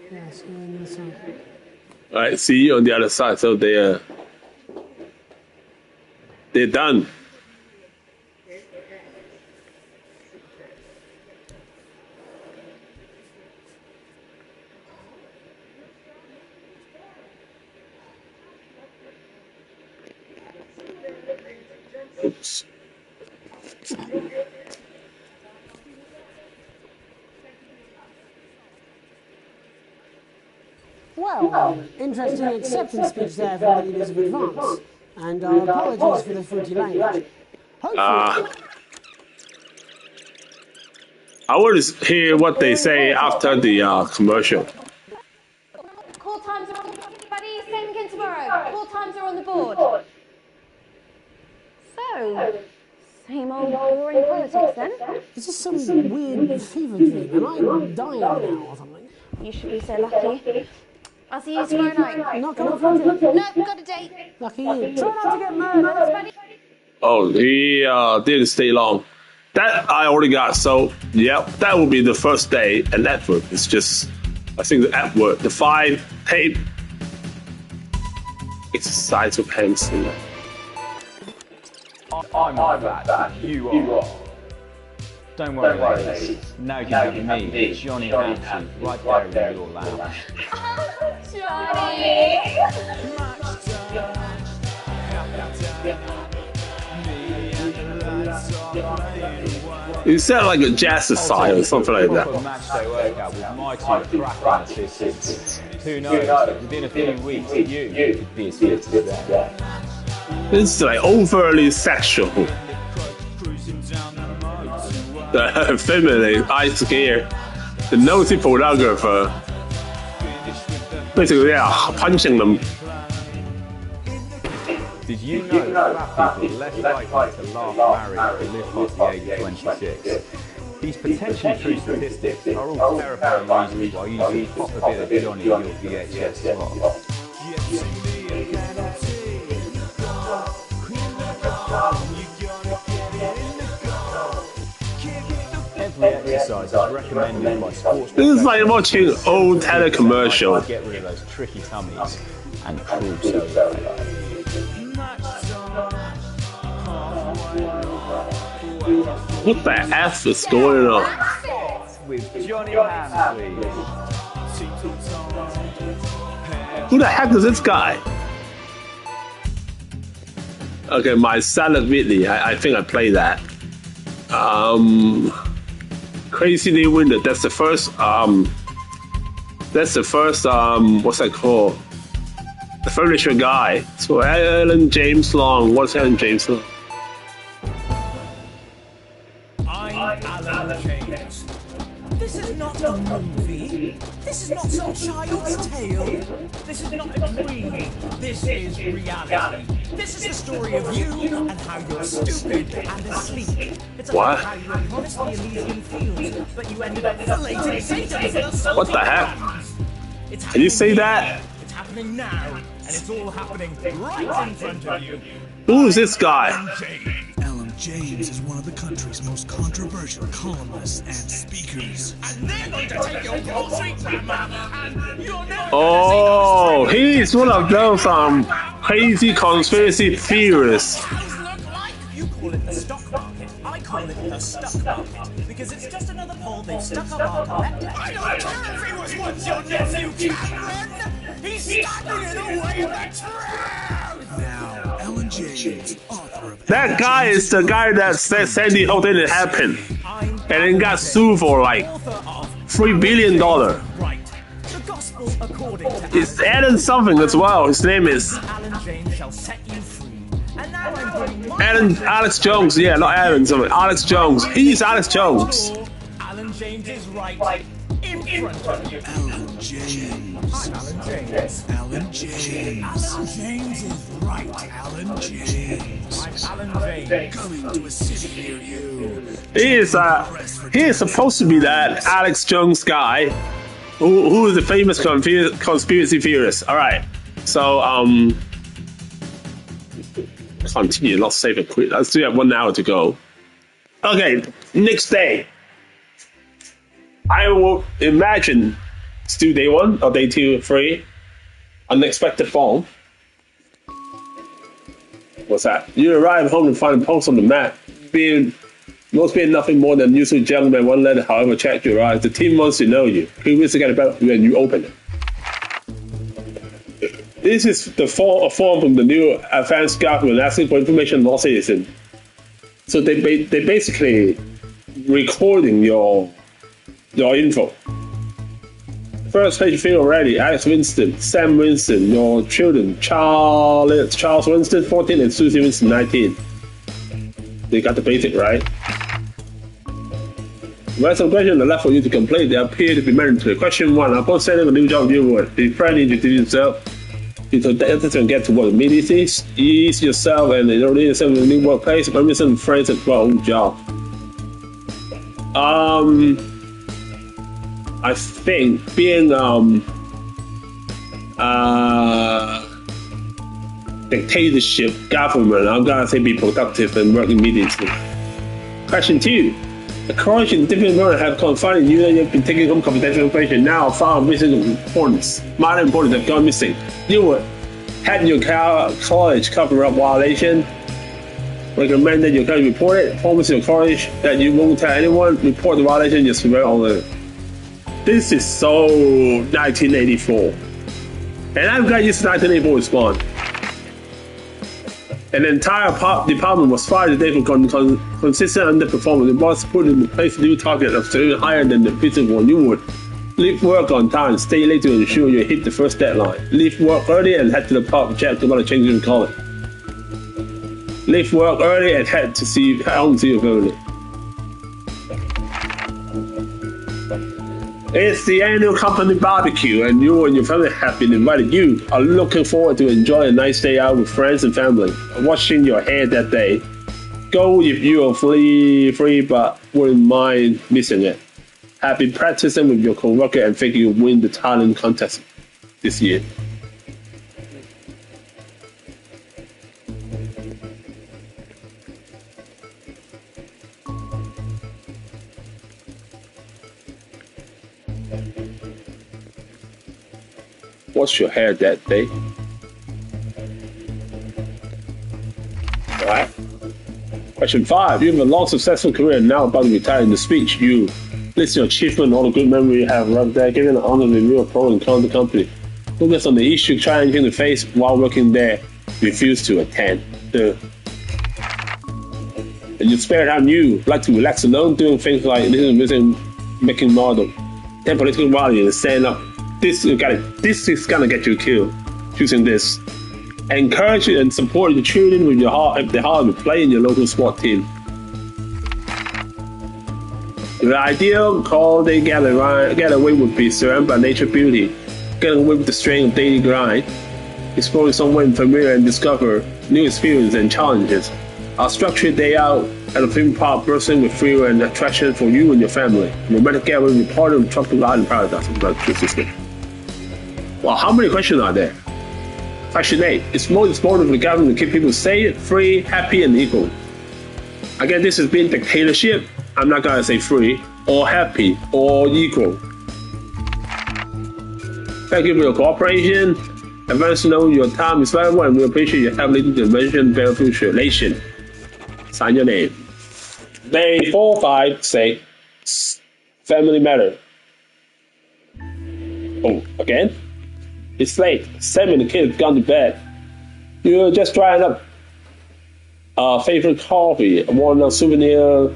Yeah, see you on the other side. All right. See you on the other side. So they're done. Oops. Well, interesting acceptance speech there from the leaders of Advance, and our apologies for the fruity language. Hopefully, I want to hear what they say after the commercial. Call times are on the board. Buddy, same again tomorrow. Call times are on the board. So, same old boring politics then? is this some weird fever dream? Am I dying now or something? You should be so lucky. I'll see you tomorrow night. Not gonna find it. No, got a date. Lucky you. Try not to get murdered. Oh, he didn't stay long. That I already got. So, yeah, that will be the first day. And that word is just, I think the F word, the 5 tape exercise with hamstring. I'm not that. You are. Don't worry, ladies. Now you have me, Johnny Hanson, right there in your lounge. Johnny! You sound like a jazz society or something like that. Match day workout with my two cracking assistants. Who knows? Within a few weeks, you could be as fit as them. It's like overly sexual. The feminine ice gear, the nosy photographer, basically, yeah, punching them. Did you know that fat people are less likely to laugh, marry, or live past the age of 26? These potentially true statistics are all terrifying reasons why you should pop a bit of Johnny in your VHS slot. Every exercise is recommended by sports. This is like watching old telecommercial. Get rid of those tricky tummies and crude cellulite. What the F is going on? With Johnny Hanson, Who the heck is this guy? Okay, my Salad Whitley. I think I played that. Crazy New Window. That's the first. What's that called? The Furniture Guy. So Alan James Long. What's Alan James Long? I'm Alan James. This is not a movie. This is not some child's tale. This is not a dream. This is reality. This is the story of you and how you're stupid and asleep. It's about how you had promised the Elysian fields, but you ended up filleting Satan for the soul. What the heck? Can you say that? It's happening now, and it's all happening right in front of you. Who is this guy? Alan James is one of the country's most controversial columnists and speakers. And they're going to take your grocery, Grandma, and you're never Oh, he's one of those crazy conspiracy theorists. You call it the stock market. I call it the stuck market. Because it's just another poll they've stuck up our collective. I don't care if he was once your nephew, Cameron! He's standing in the way of the truth! Now, Alan James, author of... That guy is the guy that said Sandy Hook didn't happen. And then got sued for like $3 billion. Right. The gospel according to It's Alan something as well. His name is Alan James shall set you free. And now I'm bringing Alex Jones. Yeah, not Alan, something. Alex Jones. He's Alex Jones. Alan James is right in front of you. Alan James. I'm Alan James. Alan James. Alan James is right. Alan James. I'm Alan James. Coming to a city near you. He is supposed to be that Alex Jones guy, who is a famous conspiracy theorist. All right, so continue. Let's save it quick. Let's do have 1 hour to go. Okay, next day. I will imagine still day 1 or day 2 or 3. Unexpected phone. What's that? You arrive home and find a post on the map. Most being nothing more than usual gentleman, one letter, however, check your eyes. The team wants to know you. Curious to get about you, and you open it. This is the form from the new advanced government asking for information on all citizens. So they basically recording your info. First page feel already. Alex Winston, Sam Winston, your children, Charles Winston, 14, and Susie Winston, 19. They got the basic right. There are some questions on the left for you to complete. They appear to be mandatory. Question 1. Upon setting a new job, you would be friendly, introduce yourself. You can get to work immediately. Ease yourself and enroll yourself in a new workplace. Permission friends at your own job. I think being dictatorship government, I'm gonna say be productive and work immediately. Question 2. The college in different environment have confided you that you've been taking home confidential information. Now found missing importance. Minor importance have gone missing. You would have your college cover up violation. Recommend that your college report it. Promise your college that you won't tell anyone. Report the violation. Just swear on it. This is so 1984. And I've got used to 1984 was gone. An entire department was fired today for consistent underperformance. The boss put in place a new target of still higher than the business one. You would leave work on time, stay late to ensure you hit the first deadline. Leave work early and head to the pub, check about a change in college. Leave work early and head to see home to your family. It's the annual company barbecue, and you and your family have been invited. You are looking forward to enjoy a nice day out with friends and family. Washing your hair that day. Go if you are free but wouldn't mind missing it. Have been practicing with your co-worker and think you'll win the talent contest this year. Wash your hair that day. Alright. Question 5. You have a long successful career and now about to retire. In the speech, you list your achievement, all the good memory you have right there, giving an honor review of pro and con the company. Focus on the issue challenging the face while working there. Refuse to attend. The And your spare time, you like to relax alone, doing things like listening to music, making model, then political rally and stand up. This is gonna get you killed. Choosing this. Encourage and support your children with your heart if they hard to play in your local sport team. The ideal holiday getaway would be surrounded by nature beauty, getting away with the strain of daily grind, exploring somewhere unfamiliar and discover new experiences and challenges. A structured day out at a theme park bursting with thrill and attraction for you and your family. Romantic getaway with part of Tropical Island Paradise. Well, how many questions are there? Question 8. It's more important for the government to keep people safe, free, happy, and equal. Again, this has been dictatorship. I'm not gonna say free, or happy, or equal. Thank you for your cooperation. Advance to know your time is valuable and we appreciate your help leading to the mentioned better future nation. Sign your name. Day 4, 5, 6. Family matter. Oh, again? It's late. Sam and the kids gone to bed. You're just drying up favorite coffee, one of souvenir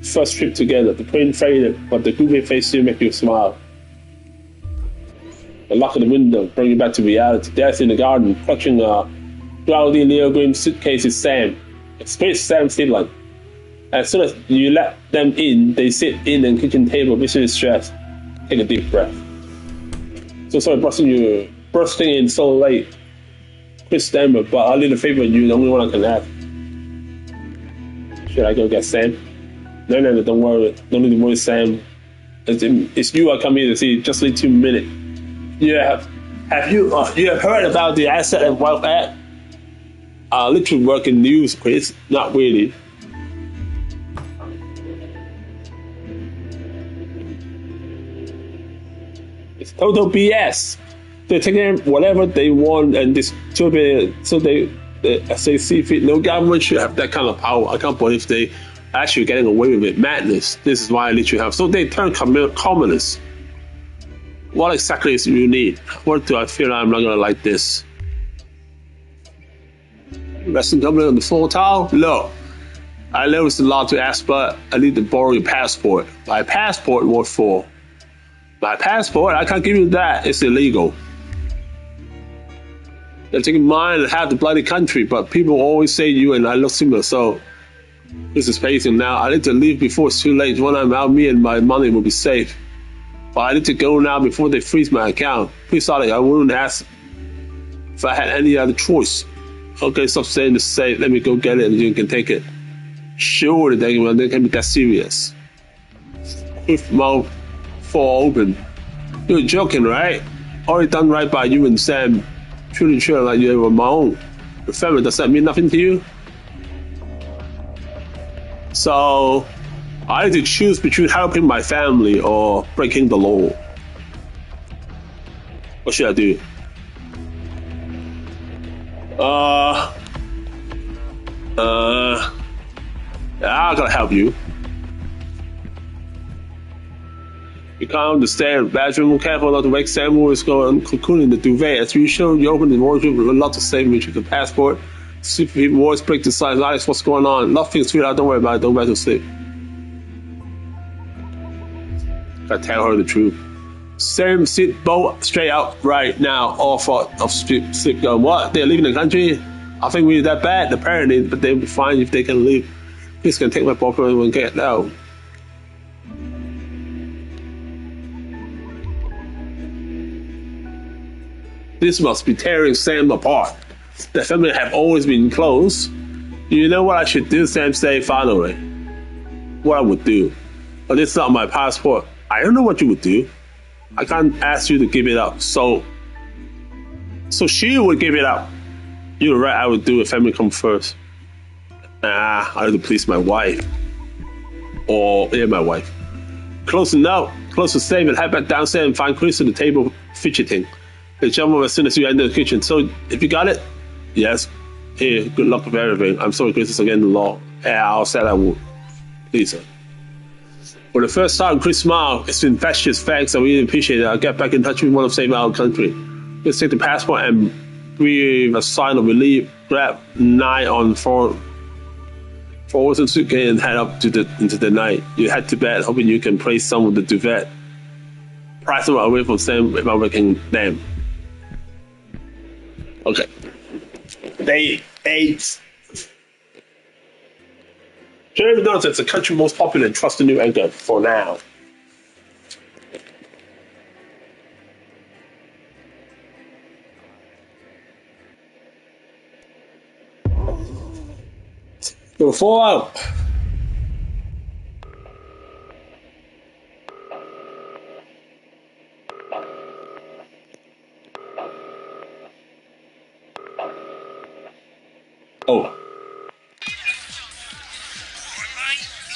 first trip together. The print faded, but the goofy face still makes you smile. The lock in the window, bring you back to reality. Dad's in the garden, clutching a cloudy Leo green suitcase is Sam. It's Sam Stillman. As soon as you let them in, they sit in the kitchen table, visually stressed. Take a deep breath. So sorry bursting in so late. Chris Denver, but a little favor, you're the only one I can ask. Should I go get Sam? No, don't worry. Don't need to worry, Sam. It's you I come here to see. Just need 2 minutes. You have heard about the Asset and Wealth Act? Literally working news, Chris. Not really. It's total BS. They're taking whatever they want and distribute it so they as they see fit. No government should have that kind of power. I can't believe they actually getting away with it. Madness. This is why I literally have. So they turn communists. What exactly is you need? What do I feel I'm not gonna like this? Wrestling company on the floor tile? No. I know it's a lot to ask, but I need to borrow your passport. My passport, what for? My passport? I can't give you that. It's illegal. They're taking mine and half the bloody country, but people always say you and I look similar, so this is facing now. I need to leave before it's too late. When I'm out, me and my money will be safe. But I need to go now before they freeze my account. Please, sorry, I wouldn't ask if I had any other choice. Okay, stop saying to say, let me go get it and you can take it. Sure, they can be that serious. With mouth fall open. You're joking, right? Already done right by you and Sam. Truly sure like you were my own. Your family, does that mean nothing to you? So, I had to choose between helping my family or breaking the law. What should I do? I gotta help you. You can't understand. Bedroom, careful not to wake Samuel is going cocoon in the duvet. As usual, you open the wardrobe with a lot to say, which is the passport. Super people always break the silence. Alex, what's going on? Nothing, sweetheart. Don't worry about it. Don't go back to sleep. Gotta tell her the truth. Sam, sit both straight out right now. All thought of sleep going. What? They're leaving the country? I think we're that bad, apparently, but they'll be fine if they can leave. Please can take my boyfriend and get out. This must be tearing Sam apart. The family have always been close. You know what I should do? Sam say finally. What I would do. But this is not my passport. I don't know what you would do. I can't ask you to give it up. So she would give it up. You're right, I would do it. Family come first. I have to please my wife. My wife. Close enough. Close to Sam and head back downstairs and find Chris at the table fidgeting. They jump up as soon as you enter the kitchen. So, if you got it? Yes. Here, good luck with everything. I'm sorry, Chris is against the law. Yeah, I'll say I would. Please, sir. For the first time, Chris smiled. It's infectious. Thanks, I really appreciate it. I'll get back in touch with one of saving our country. Let's take the passport and breathe a sign of relief. Grab 9 on 4. Forward the suitcase and head up into the night. You head to bed, hoping you can place some of the duvet. Pry some away from Sam without waking them. Okay. Day 8. Jeremy Donaldson is the country's most popular and trusted new anchor for now. Number 4 out. Oh.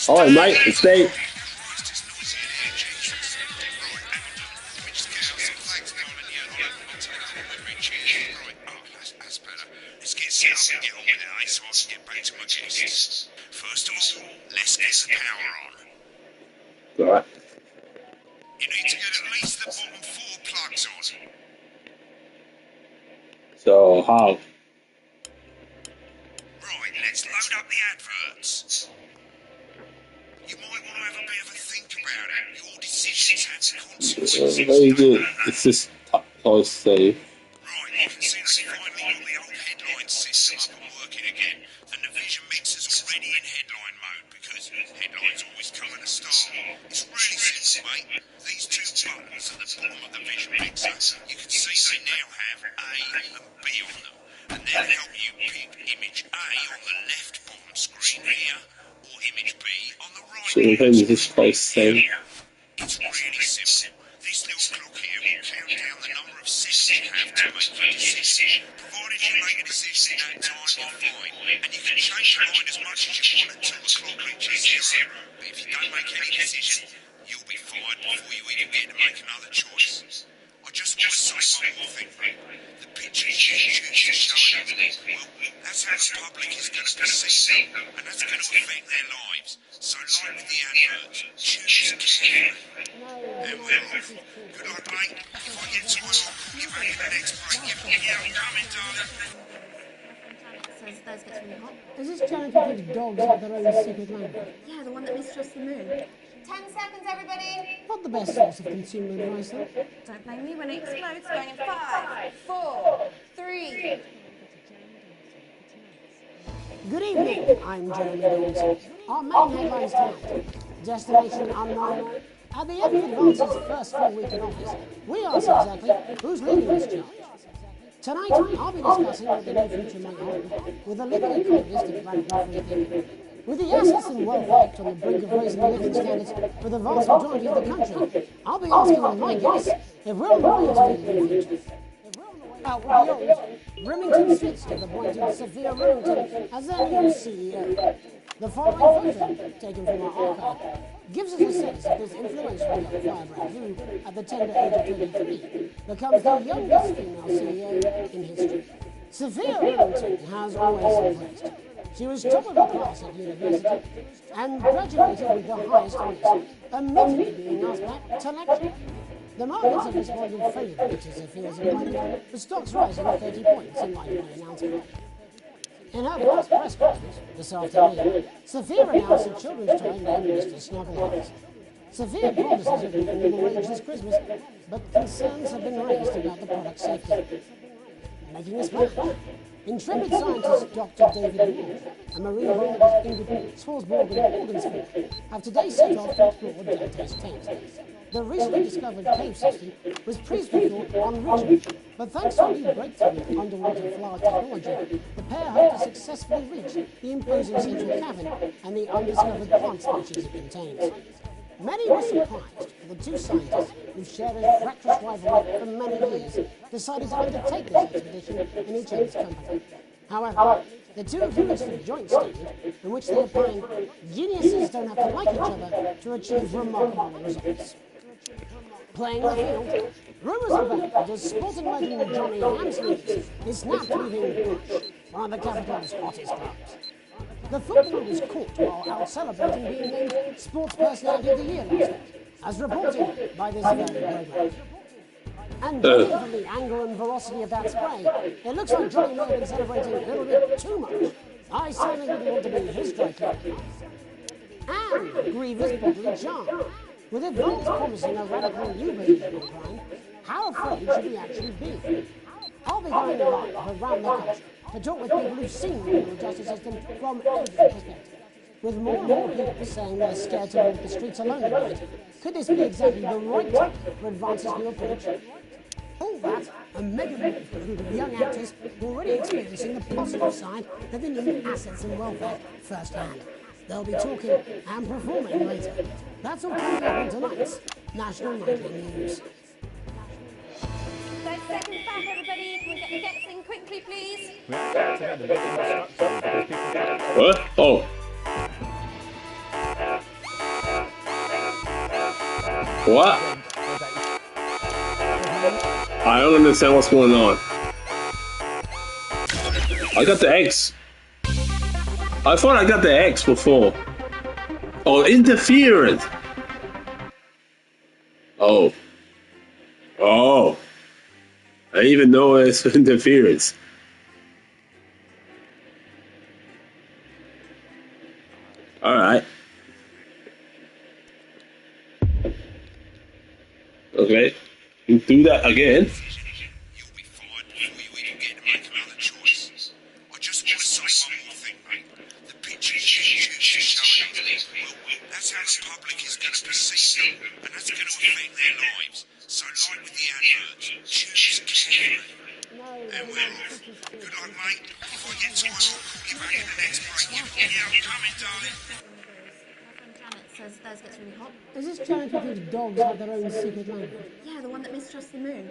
Alright, mate, it's Dave. Let's get set up and get on with it, eh, so I can get back to my guests. First of all, let's get the power on. Alright. You need to get at least the bottom 4 plugs on. So, how? Right, let's load up the adverts. You might want to have a bit of a think about it. Your decisions have consequences. Very good. It's just I'll say. Right, you can see they finally got the old headline system up and working again. And the Vision Mixer's already in headline mode because headlines always come at the start. It's really simple, mate. These 2 buttons at the bottom of the Vision Mixer, you can see they now have A and B on them. And they'll help you pick image A on the left bottom screen here, or image B on the right. So we're going to this close thing. It's really simple. This little clock here will count down the number of seconds you have to make a decision. Provided you make a decision in that time, you're fine. And you can change your mind as much as you want until the clock reaches 0. But if you don't make any decision, you'll be fired before you even get to make another choice. I just want to say one more thing. The pictures you choose to show everything, well, that's how the public is going to perceive them, and that's going to affect their lives. So, like with the adverts, choose carefully. And well, good luck, mate. If I get to it, I'll call you back in the next break. Yeah, I'm coming, darling. Says those gets really hot. Is this challenge to teach dogs about their own secret language? Yeah, the one that mistrusts the moon. 10 seconds, everybody. Not the best source of consumer advice, though. Don't blame me when it explodes. Going in 5, 4, 3. Good evening, I'm Jeremy Donaldson. Our main headlines tonight. Destination unknown. At the end of Advance's first full week in office, we ask exactly who's leading this charge. Tonight, I'll be discussing what the new future may hold with the leading economist of Bradford thinking. With the assets and wealth act on the brink of raising living standards for the vast majority of the country, I'll be asking my guests if we're on the way to the new future. Out with the old, Remington Switz have appointed Sophia Remington as their new CEO. The following photo, taken from our archive, gives us a sense of this influential young firebrand who, at the tender age of 23, becomes the youngest female CEO in history. Sophia Remington has always impressed. She was top of her class at university and graduated with the highest honours, immediately being asked back to lecture. The markets have responded favourably to Sophia's appointment, with stocks rising 30 points in line with the announcement. In her first press conference this afternoon, Sophia announced a children's toy named Mr. Snuggleheads. Sophia promises it will all the rage this Christmas, but concerns have been raised about the product's safety. Making a splash, intrepid scientist Dr. David Ward and marine biologist Ingrid Swarsborg and Morgansfield have today set off to explore Dante's Taint. The recently discovered cave system was previously thought unreachable, but thanks to a new breakthrough in underwater flower technology, the pair hope to successfully reach the imposing central cavern and the undiscovered plant species it contains. Many were surprised that the two scientists, who've shared a fractious rivalry for many years, decided to undertake this expedition in each other's company. However, the two have released a joint statement in which they opine geniuses don't have to like each other to achieve remarkable results. Playing the field, rumours about that as sporting legend Johnny Hamsleeves is snapped leaving Bush, one of the capital's hottest clubs. The footballer was caught while out celebrating being named Sports Personality of the Year last week, as reported by this very programme. And judging from the angle and velocity of that spray, it looks like Johnny may have been celebrating a little bit too much. I certainly wouldn't want to be his dry cleaner. And grievous bodily charm. With advance promising a radical new version of crime, how afraid should we actually be? I'll be going live around the country to talk with people who've seen the criminal justice system from every perspective. With more and more people saying they're scared to walk the streets alone at night, could this be exactly the right time for Advance's new approach? All that, a mega move for a group of young actors already experiencing the positive side of the new assets and welfare firsthand. They'll be talking and performing later. That's all coming up on tonight's National Nightly News. 30 seconds back, everybody. Can we get the gets in quickly, please? What? Oh. What? I don't understand what's going on. I got the X. I thought I got the X before. Oh, interference. Oh. Oh. I didn't even know it's interference. Alright. Okay. You do that again. You'll be fired before you even get to make another choice. I just want to say one more thing, mate. The pictures you're showing well, that's how the public is going to perceive them, and that's going to affect their lives. So, like with the adverts, choose carefully. And we're off. Good luck, mate. If I get time, I'll call you back in the next break. Yeah, I'm coming, darling. Janet says theirs gets really hot. Is this Janet who thinks dogs have their own secret language? Yeah, the one that mistrusts the moon.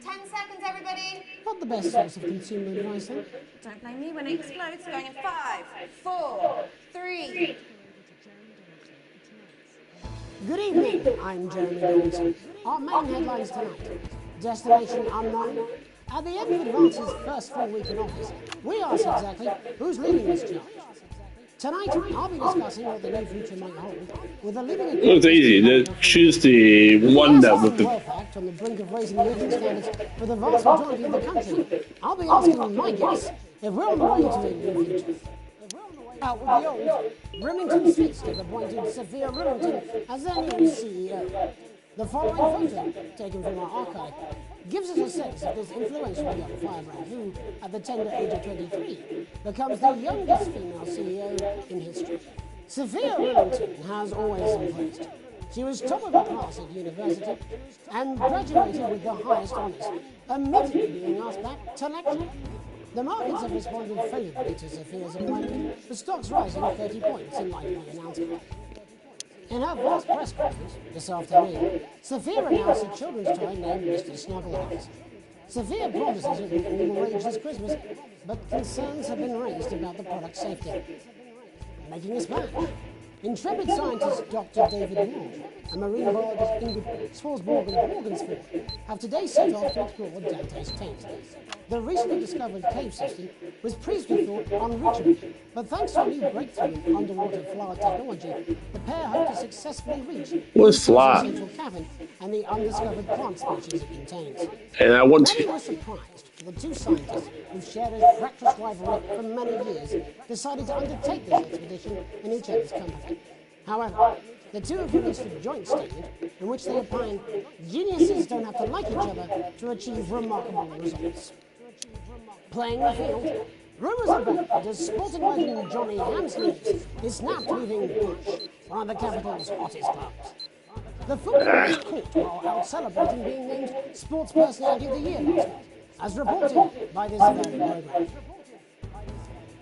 10 seconds, everybody. Not the best source of consumer advice, then. Don't blame me when it explodes. Going in 5, 4, 3. Good evening, I'm Jeremy Dawson. Our main headlines tonight. Destination unknown. At the end of Advance's first full week in office, we asked exactly who's leading this charge. Tonight, I'll be discussing what the new future might hold with a leading... It's easy. Just choose the one that with the... Act on the brink of raising living standards for the vast majority of the country. I'll be asking my guests if we're on the way to a new future. Out with the old, Remington Feast have appointed Sophia Remington as their new CEO. The following photo, taken from our archive, gives us a sense of this influential young firebrand who, at the tender age of 23, becomes the youngest female CEO in history. Sophia Remington has always impressed. She was top of her class at university and graduated with the highest honours, immediately being asked back to lecture. The markets have responded favourably to Sophia's appointment, the stocks rising 30 points in light of the announcement. In her first press conference this afternoon, Sophia announced a children's toy named Mr. Snugglehouse. Sophia promises it will all rage this Christmas, but concerns have been raised about the product's safety. Making a splash, intrepid scientist Dr. David Ward and marine biologist Ingrid Swarsborg have today set off to explore Dante's Taint. The recently discovered cave system was previously thought unreachable, but thanks to a new breakthrough in underwater flower technology, the pair hope to successfully reach What's the flower? central cavern and the undiscovered plant species it contains. And I want Many to... were surprised that the two scientists, who've shared a fractious rivalry for many years, decided to undertake this expedition in each other's company. However, the two have released a joint statement in which they opine geniuses don't have to like each other to achieve remarkable results. Playing the field, rumours about that as sporting legend Johnny Hamsleeves is snapped leaving Bush, one of the capital's hottest clubs. The footballer was caught while out celebrating being named Sports Personality of the Year last week, as reported by this very programme.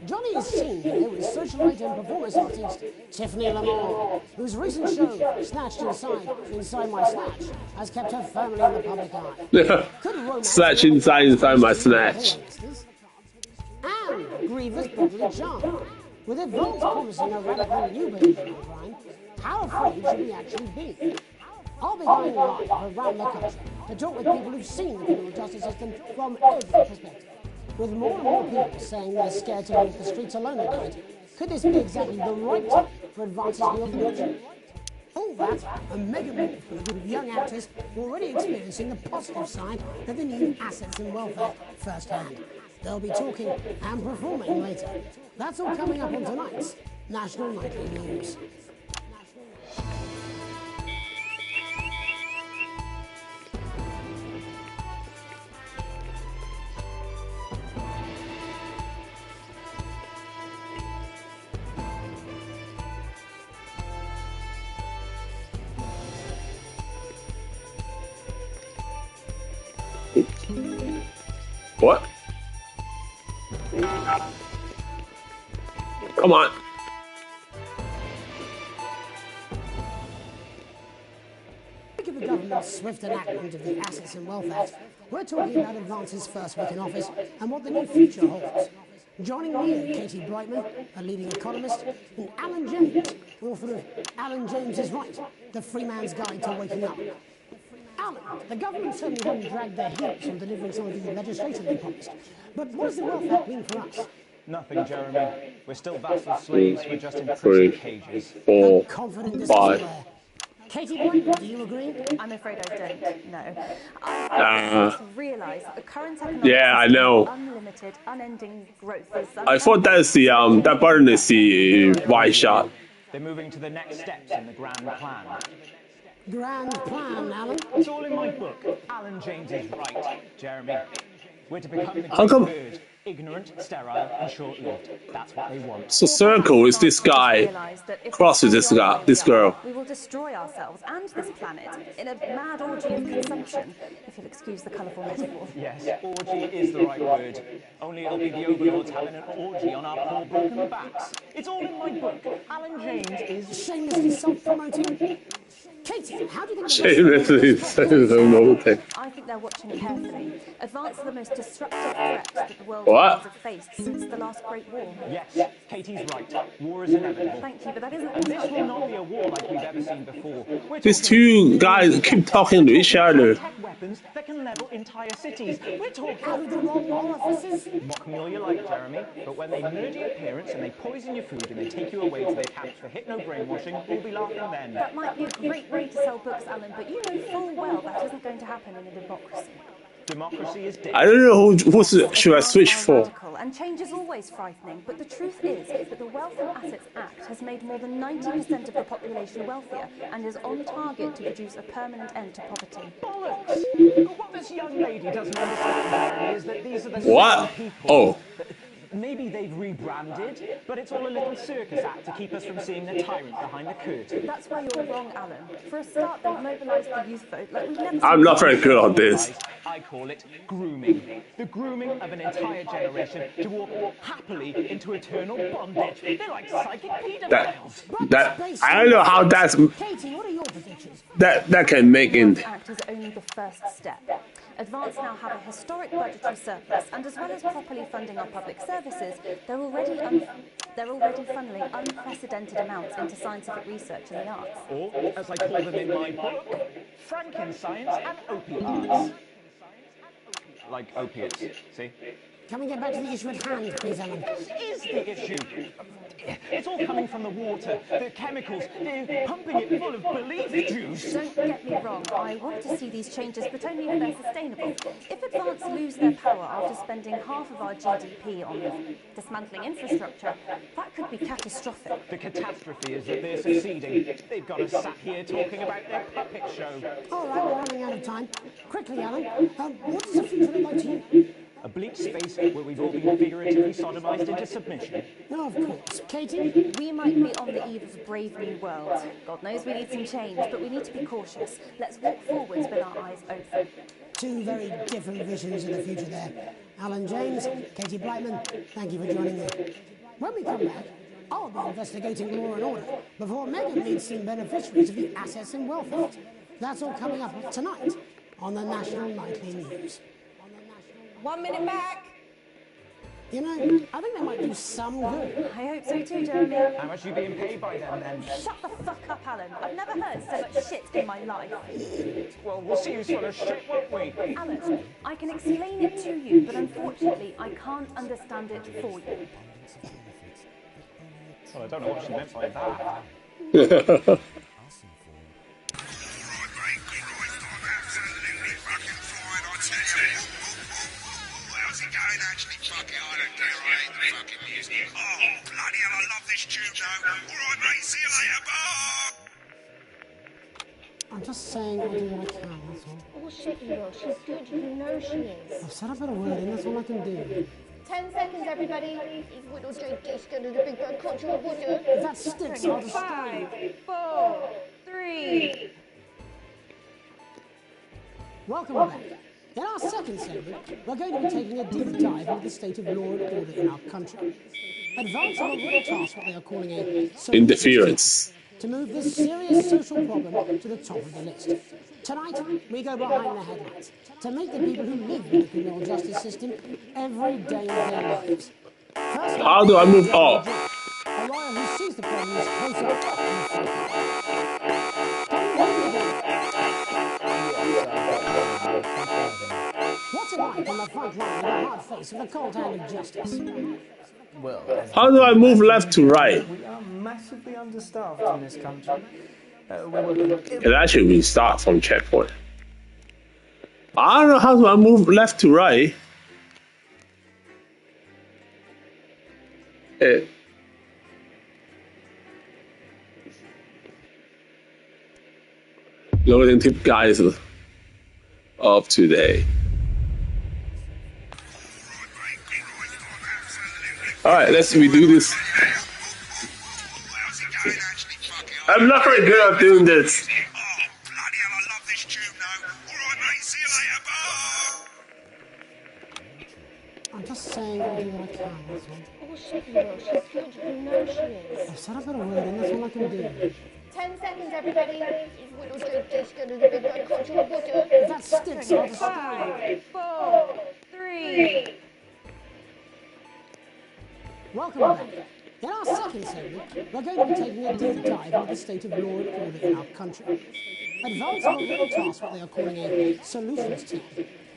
Johnny is seen here with socialite and performance artist Tiffany Lamar, whose recent show, Snatched Inside My Snatch, has kept her firmly in the public eye. Snatch inside my snatch. And grievous bodily charm. With advance promising a radical new version of crime, how afraid should we actually be? I'll be going live around the country to talk with people who've seen the criminal justice system from every perspective. With more and more people saying they're scared to walk the streets alone at night, could this be exactly the right time for Advance's new approach? All that, a mega move for a group of young actors already experiencing the positive side of the new assets and welfare firsthand. They'll be talking and performing later. That's all coming up on tonight's National Nightly News. What? Come on. Speaking of the government's swift enactment of the Assets and Wealth Act, we're talking about Advance's first week in office and what the new future holds. Joining me are Katie Brightman, a leading economist, and Alan James, author of Alan James is Right, The Free Man's Guide to Waking Up. Alan, the government certainly haven't dragged their heels on delivering some of the legislation they promised. But what does the Wealth Act mean for us? Nothing, Jeremy. We're still vassal slaves, we're just in prison cages. 4, Confident 5. Katie Brightman, do you agree? I'm afraid I don't, no. I realise that the current economic Yeah, I know. unlimited, unending growth is... I thought that's the that button is the white shot. They're moving to the next steps in the grand plan. Grand plan, Alan? It's all in my book. Alan James is Right, Jeremy. We're to become the How great come- bird. Ignorant, sterile, and short-lived. That's what they want. So Circle is this guy crosses this guy, this girl. We will destroy ourselves and this planet in a mad orgy of consumption, if you'll excuse the colourful metaphor. Yes, orgy is the right word. Only it'll be the overlords having an orgy on our poor broken backs. It's all in my book. Alan James is... Shamelessly self-promoting. Katie, how do you think... Shamelessly self-promoting. I think they're watching carefully. Advance are the most destructive threat that the world What? has faced since the last Great War. Yes, Katie's right. War is inevitable. Thank you, but that isn't... And this will not be a war like we've ever seen before. These two guys keep talking to each other. Tech weapons that can level entire cities. We're talking... Out of the wrong orifices? Mock me all you like, Jeremy, but when they murder your parents and they poison your food and they take you away to their camps for hypno-brainwashing, we'll be laughing then. That might be a great way to sell books, Alan, but you know full well that isn't going to happen in a democracy. Democracy is dead. I don't know who should I switch for. Radical, and change is always frightening, but the truth is that the Wealth and Assets Act has made more than 90% of the population wealthier and is on target to produce a permanent end to poverty. Bollocks! What this young lady doesn't understand, Jeremy, is that these are the What? same people. Oh. Maybe they've rebranded, but it's all a little circus act to keep us from seeing the tyrant behind the curtain. That's where you're wrong, Alan. For a start, they've mobilised the youth vote like we've never I'm not very good on this. I call it grooming. The grooming of an entire generation to walk happily into eternal bondage. They're like psychic pedophiles. That I don't know how that's Katie, what are your predictions? that can make The in. Act is only the first step. Advance now have a historic budgetary surplus, and as well as properly funding our public services, they're already funneling unprecedented amounts into scientific research and the arts. Or, as I call them in my book, Frankenscience and opiates. Like opiates, see? Can we get back to the issue at hand, please, Alan? This is the issue. It's all coming from the water, the chemicals, they're pumping it full of belief juice. Don't get me wrong, I want to see these changes, but only if they're sustainable. If Advance lose their power after spending half of our GDP on dismantling infrastructure, that could be catastrophic. The catastrophe is that they're succeeding. They've got us sat here talking about their puppet show. All right, we're running out of time. Quickly, Alan, what does the future look like to you? A bleak space where we've all been figuratively sodomized into submission. No, of course. Katie? We might be on the eve of a brave new world. God knows we need some change, but we need to be cautious. Let's walk forwards with our eyes open. Two very different visions of the future there. Alan James, Katie Brightman, thank you for joining me. When we come back, I'll be investigating law and order before Meghan meets some beneficiaries of the Assets and Wealth Act. That's all coming up tonight on the National Nightly News. 1 minute back. You know, I think they might do some good. I hope so too, Jeremy. How much are you being paid by them then? Shut the fuck up, Alan. I've never heard so much shit in my life. Well, we'll see who's full of shit, won't we? Alan, I can explain it to you, but unfortunately, I can't understand it for you. Well, I don't know what she meant by that. How's it going, actually, fuck it, I don't care, I hate the fucking music. Oh, bloody hell, I love this tune though. Alright mate, see you later, bye! I'm just saying I'll do what I can, that's all. Oh shit, you will. She's good. You know she is. I've said a bit of wording, that's all I can do. 10 seconds, everybody. If we don't take this, go to the big bad cultural water. If that sticks, I'll just... 5, 4, 3. Welcome back. In our second segment, we're going to be taking a deep dive into the state of law and order in our country. Advance have already tasked what they are calling a... Interference. ...to move this serious social problem to the top of the list. Tonight, we go behind the headlines to make the people who live in the criminal justice system every day of their lives. First, how do I move up? A lawyer who sees the problems close up. What's it like on the front line with a hard face and the cold hand of justice? Well, how do I move left to right? We are massively understaffed in this country. It actually restart from checkpoint. I don't know how do I move left to right. Loading tip guys of today. Alright, let's redo this. I'm not very good at doing this. I'm just saying I'll do what I can, that's all. Oh shit, you will. She's good. You know she is. I've said a bit of wording, that's all I can do. 10 seconds, everybody. If we don't take this, go to the big bad cultural water. If that sticks, I'll just... 5, 4, 3. Welcome back. In our second segment, we're going to be taking a deep dive into the state of law and order in our country. Advance have already tasked what they are calling a solutions team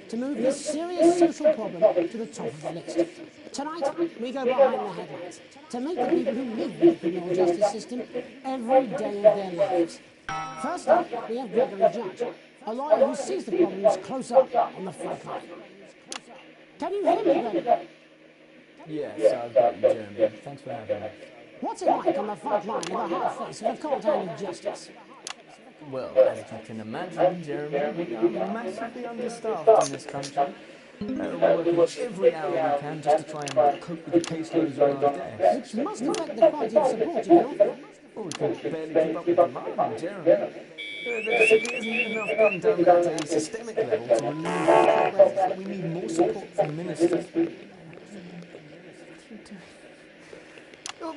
to move this serious social problem to the top of the list. Tonight, we go behind the headlines to make the people who live in the criminal justice system every day of their lives. First up, we have Gregory Judge, a lawyer who sees the problems close up on the front line. Can you hear me, Gregory? Yes, I've got you, Jeremy. Thanks for having me. What's it like on the front line with a hard face and a cold hand of justice? Well, as you can imagine, Jeremy, we are massively understaffed in this country. We're working every hour we can just to try and cope with the caseloads on our desks. Which must affect the quality of support you offer. Oh, we can barely keep up with demand, Jeremy. There simply isn't enough being done at a systemic level to relieve the problems. We need more support from ministers.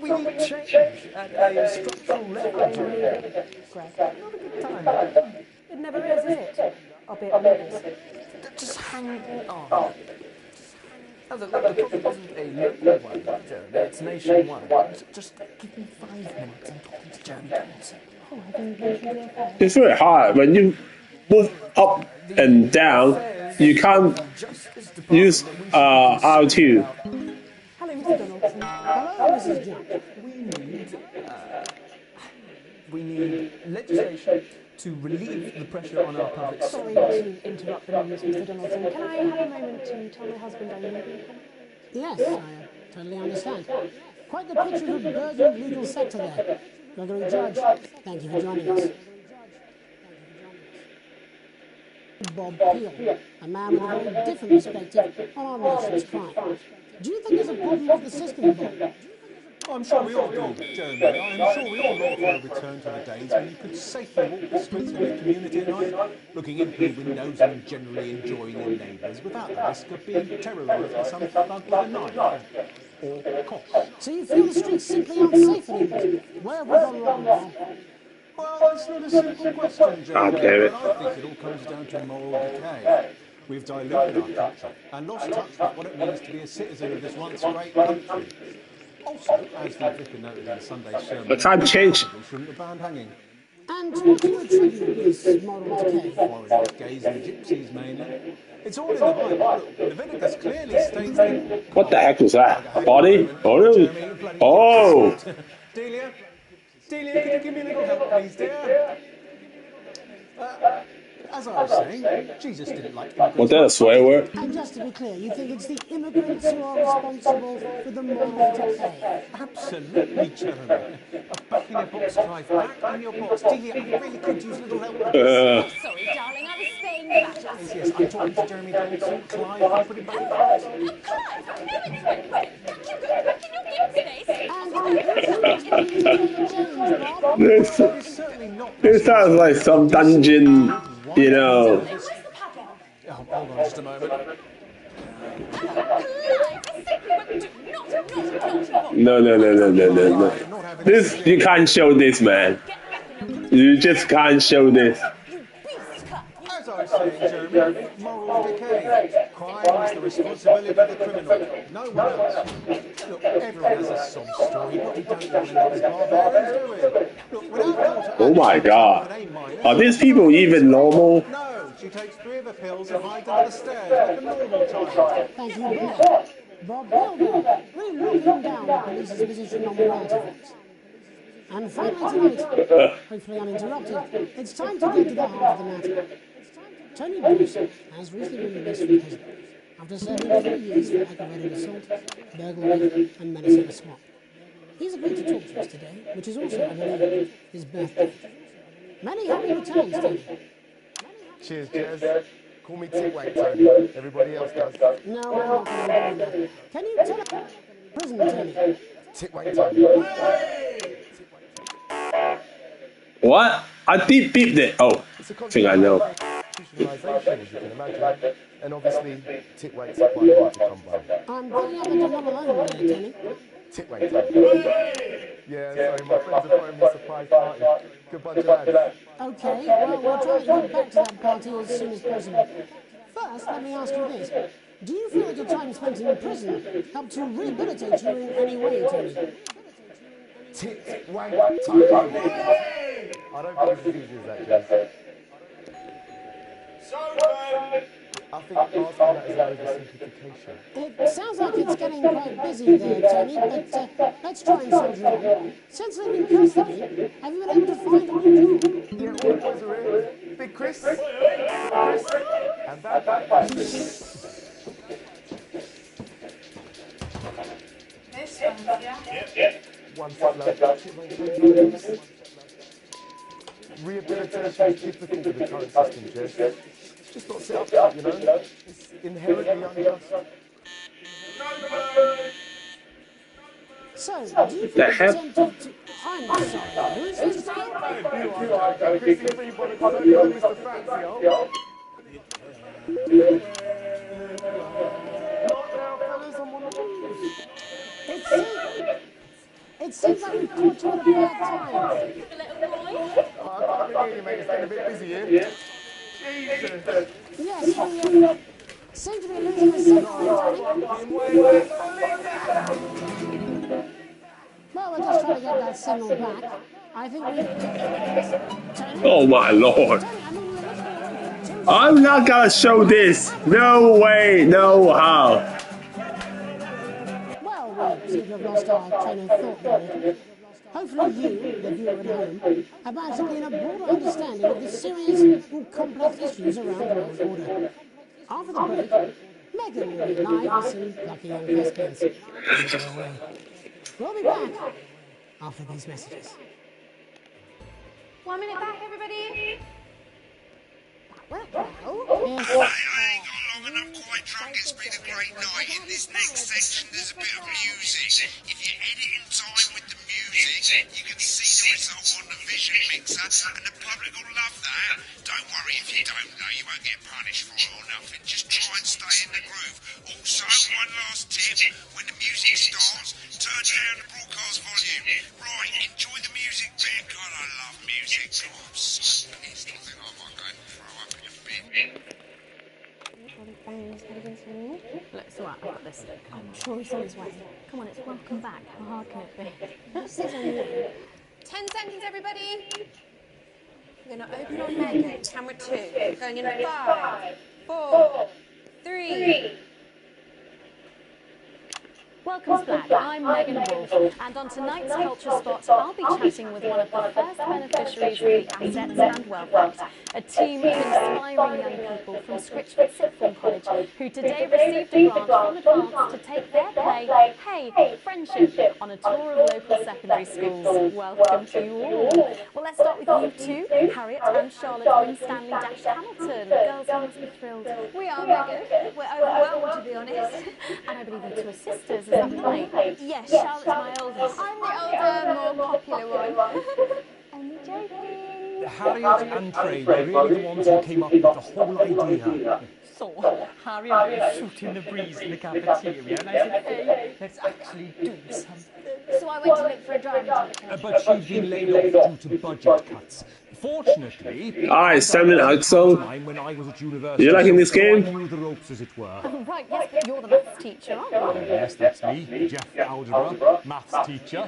We need change at a structural level. Greg. Not a good time. It never is it? I'll be at the movies. Just hang on. The problem isn't a local one, Jeremy. It's nationwide. Just give me 5 minutes and talk to Jeremy Thompson. Oh, have you mentioned your phone? It's very hard when you move up and down. You can't use R2. Hello, Mr. Donaldson. Hello, Mrs. Judge. We need legislation to relieve the pressure on our public Sorry to interrupt the news, Mr. Donaldson. Can I have a moment to tell my husband I need him? Yes, I totally understand. Quite the picture of a burgeoning legal sector there. Gregory Judge, thank you for joining us. Bob Peel, a man with a very different perspective on our nation's crime. Do you think there's a problem with the system, Bob? I'm sure we all do, Jeremy. I'm sure we all long for a return to the days when you could safely walk the streets of your community at night, looking in through windows and generally enjoying your neighbours without the risk of being terrorised by some thug with a knife or cops. So you feel the streets simply aren't safe anymore? Where have we gone wrong now? Well, that's not a simple question, Jeremy. I think it all comes down to moral decay. We've diluted our culture and lost touch with what it means to be a citizen of this once great country. Also, as the vicar noted in Sunday's sermon, I can't change. shouldn't have banned hanging. And what do you attribute this moral decay? Foreigners, gays and gypsies mainly. It's all in the Bible. Look, Leviticus clearly states that... What the heck was that? Body? Oh! Delia, could you give me a little help, please, dear? As I was saying, Jesus didn't like immigrants. Was that a swear word? And just to be clear, you think it's the immigrants who are responsible for the moral decay? Absolutely, Jeremy. Back in your box, Clive. Back in your box. Delia, I really could use a little help with this. Sorry, darling, I was staying the matters. Yes, I'm talking to Jeremy Dawson. Clive, put it back in the box. Clive, no, it's wait. Can't you go back in your game space? This sounds like some dungeon, you know. Oh, hold on just a moment. No. This, you can't show this, man. You just can't show this. As I was saying, Jeremy, moral decay. Crime is the responsibility of the criminal, no one else. Look, everyone has a sob story, but we don't want to know as barbarians, do we? Look, without Oh my god. Are these people even normal? No, she takes 3 of the pills and hides under the stairs like a normal child. Thank you, Bob. Bob Wilder, really looking down the police's position on morality facts. And finally tonight, hopefully uninterrupted, it's time to get to the heart of the matter. Tony Bruce has recently been released from prison after serving 3 years for aggravated assault, burglary, and menacing a swap. He's agreed to talk to us today, which is also, I believe, his birthday. Many happy returns, Tony. Cheers, Jez. Call me Titwag, Tony. Everybody else does. No, I'm not going to do that. Can you tell us prison, Tony? Titwag, Tony. What? I deep beeped it. Oh, I think I know. Institutionalisation, as you can imagine. And obviously, Titwags are quite hard to come by. I'm bringing up the one alone here, Tony. Titwag, Tony. Yeah, sorry, my friends are throwing me a surprise party. Good bunch of lads. Okay, well, we'll try to get back to that party as soon as possible. First, let me ask you this. Do you feel that your time spent in prison helped to rehabilitate you in any way, Tony? Titwag, Tony. I don't think it's as easy as that, Jez. I think asking that is an oversimplification. It sounds like it's getting quite busy there, Tony, but let's try and soldier on. Since they've been in custody, have you been able to find all you do? Yeah, all the boys are here. Big Chris. And that. This one, yeah? Yep. One foot low. Rehabilitation is difficult with the current system, Jez. Just not set up for it, you know? It's inherently unjust. So, do you feel tempted to... I'm sorry, who's this time? You are, Chris. Everybody knows Mr. Fancy, yo. Not now, fellas, I'm on the move. It seems like we've caught you at a bad time. I can't really hear you, mate. It's getting a bit busy here. Jesus. Yes, we seem to be losing the signal, Tony. Well, we're just trying to get that signal back. I think we... Oh my lord. I'm not gonna show this. No way, no how. Well, we seem to have lost our train of thought there. Hopefully you, the viewer at home, have managed to gain a broader understanding of the serious and complex issues around law and order. After the break, Megan will be live with some lucky young thespians. We'll be back after these messages. 1 minute back, everybody. I ain't got long and I'm quite drunk. It's been a great night. In this next section, there's a bit of music. If you edit in time with the music, you can see the result on the vision mixer, and the public will love that. Don't worry if you don't know, you won't get punished for it or nothing. Just try and stay in the groove. Also, one last tip: when the music starts, turn down the broadcast volume. Right, enjoy the music bit. God, I love music. God, I'm so pissed. I think I might go and throw up in a bit. Look, it's alright, I've got this. I'm sure he's on his way. Come on, it's welcome back. How hard can it be? Sit on you. 10 seconds, everybody. We're going to open on Megan. Camera 2. Going in 5, 4, 3. Welcome Black, I'm Megan Wolf, and on tonight's Culture Spot, I'll be chatting with one of the first beneficiaries of the Assets and Wealth Act, a team of inspiring young people from Scritchford Sixth Form College, who today received a grant from Advance to take their play, Hey, Friendship, on a tour of local secondary schools. Welcome to you all. Well, let's start with you two, Harriet and Charlotte Winstanley-Hamilton. Girls, you must be thrilled. We are, Megan. We're overwhelmed, to be honest. And I believe you two are sisters, is that right? Yes, Charlotte's my oldest. I'm the older, more popular one. Only joking. Harriet and Craig were really the ones who came up with the whole idea. So, Harriet was shooting the breeze in the cafeteria, and I said, hey, let's actually do something. So I went to look for a drama teacher. But she'd been laid off due to budget cuts. Fortunately, Alright, Simon Herzog. when I was at university, You liking this game? I knew the ropes, as it were. Oh, right, yes, but you're the maths teacher, aren't you? Yes, that's me, Jeff Algebra, maths teacher.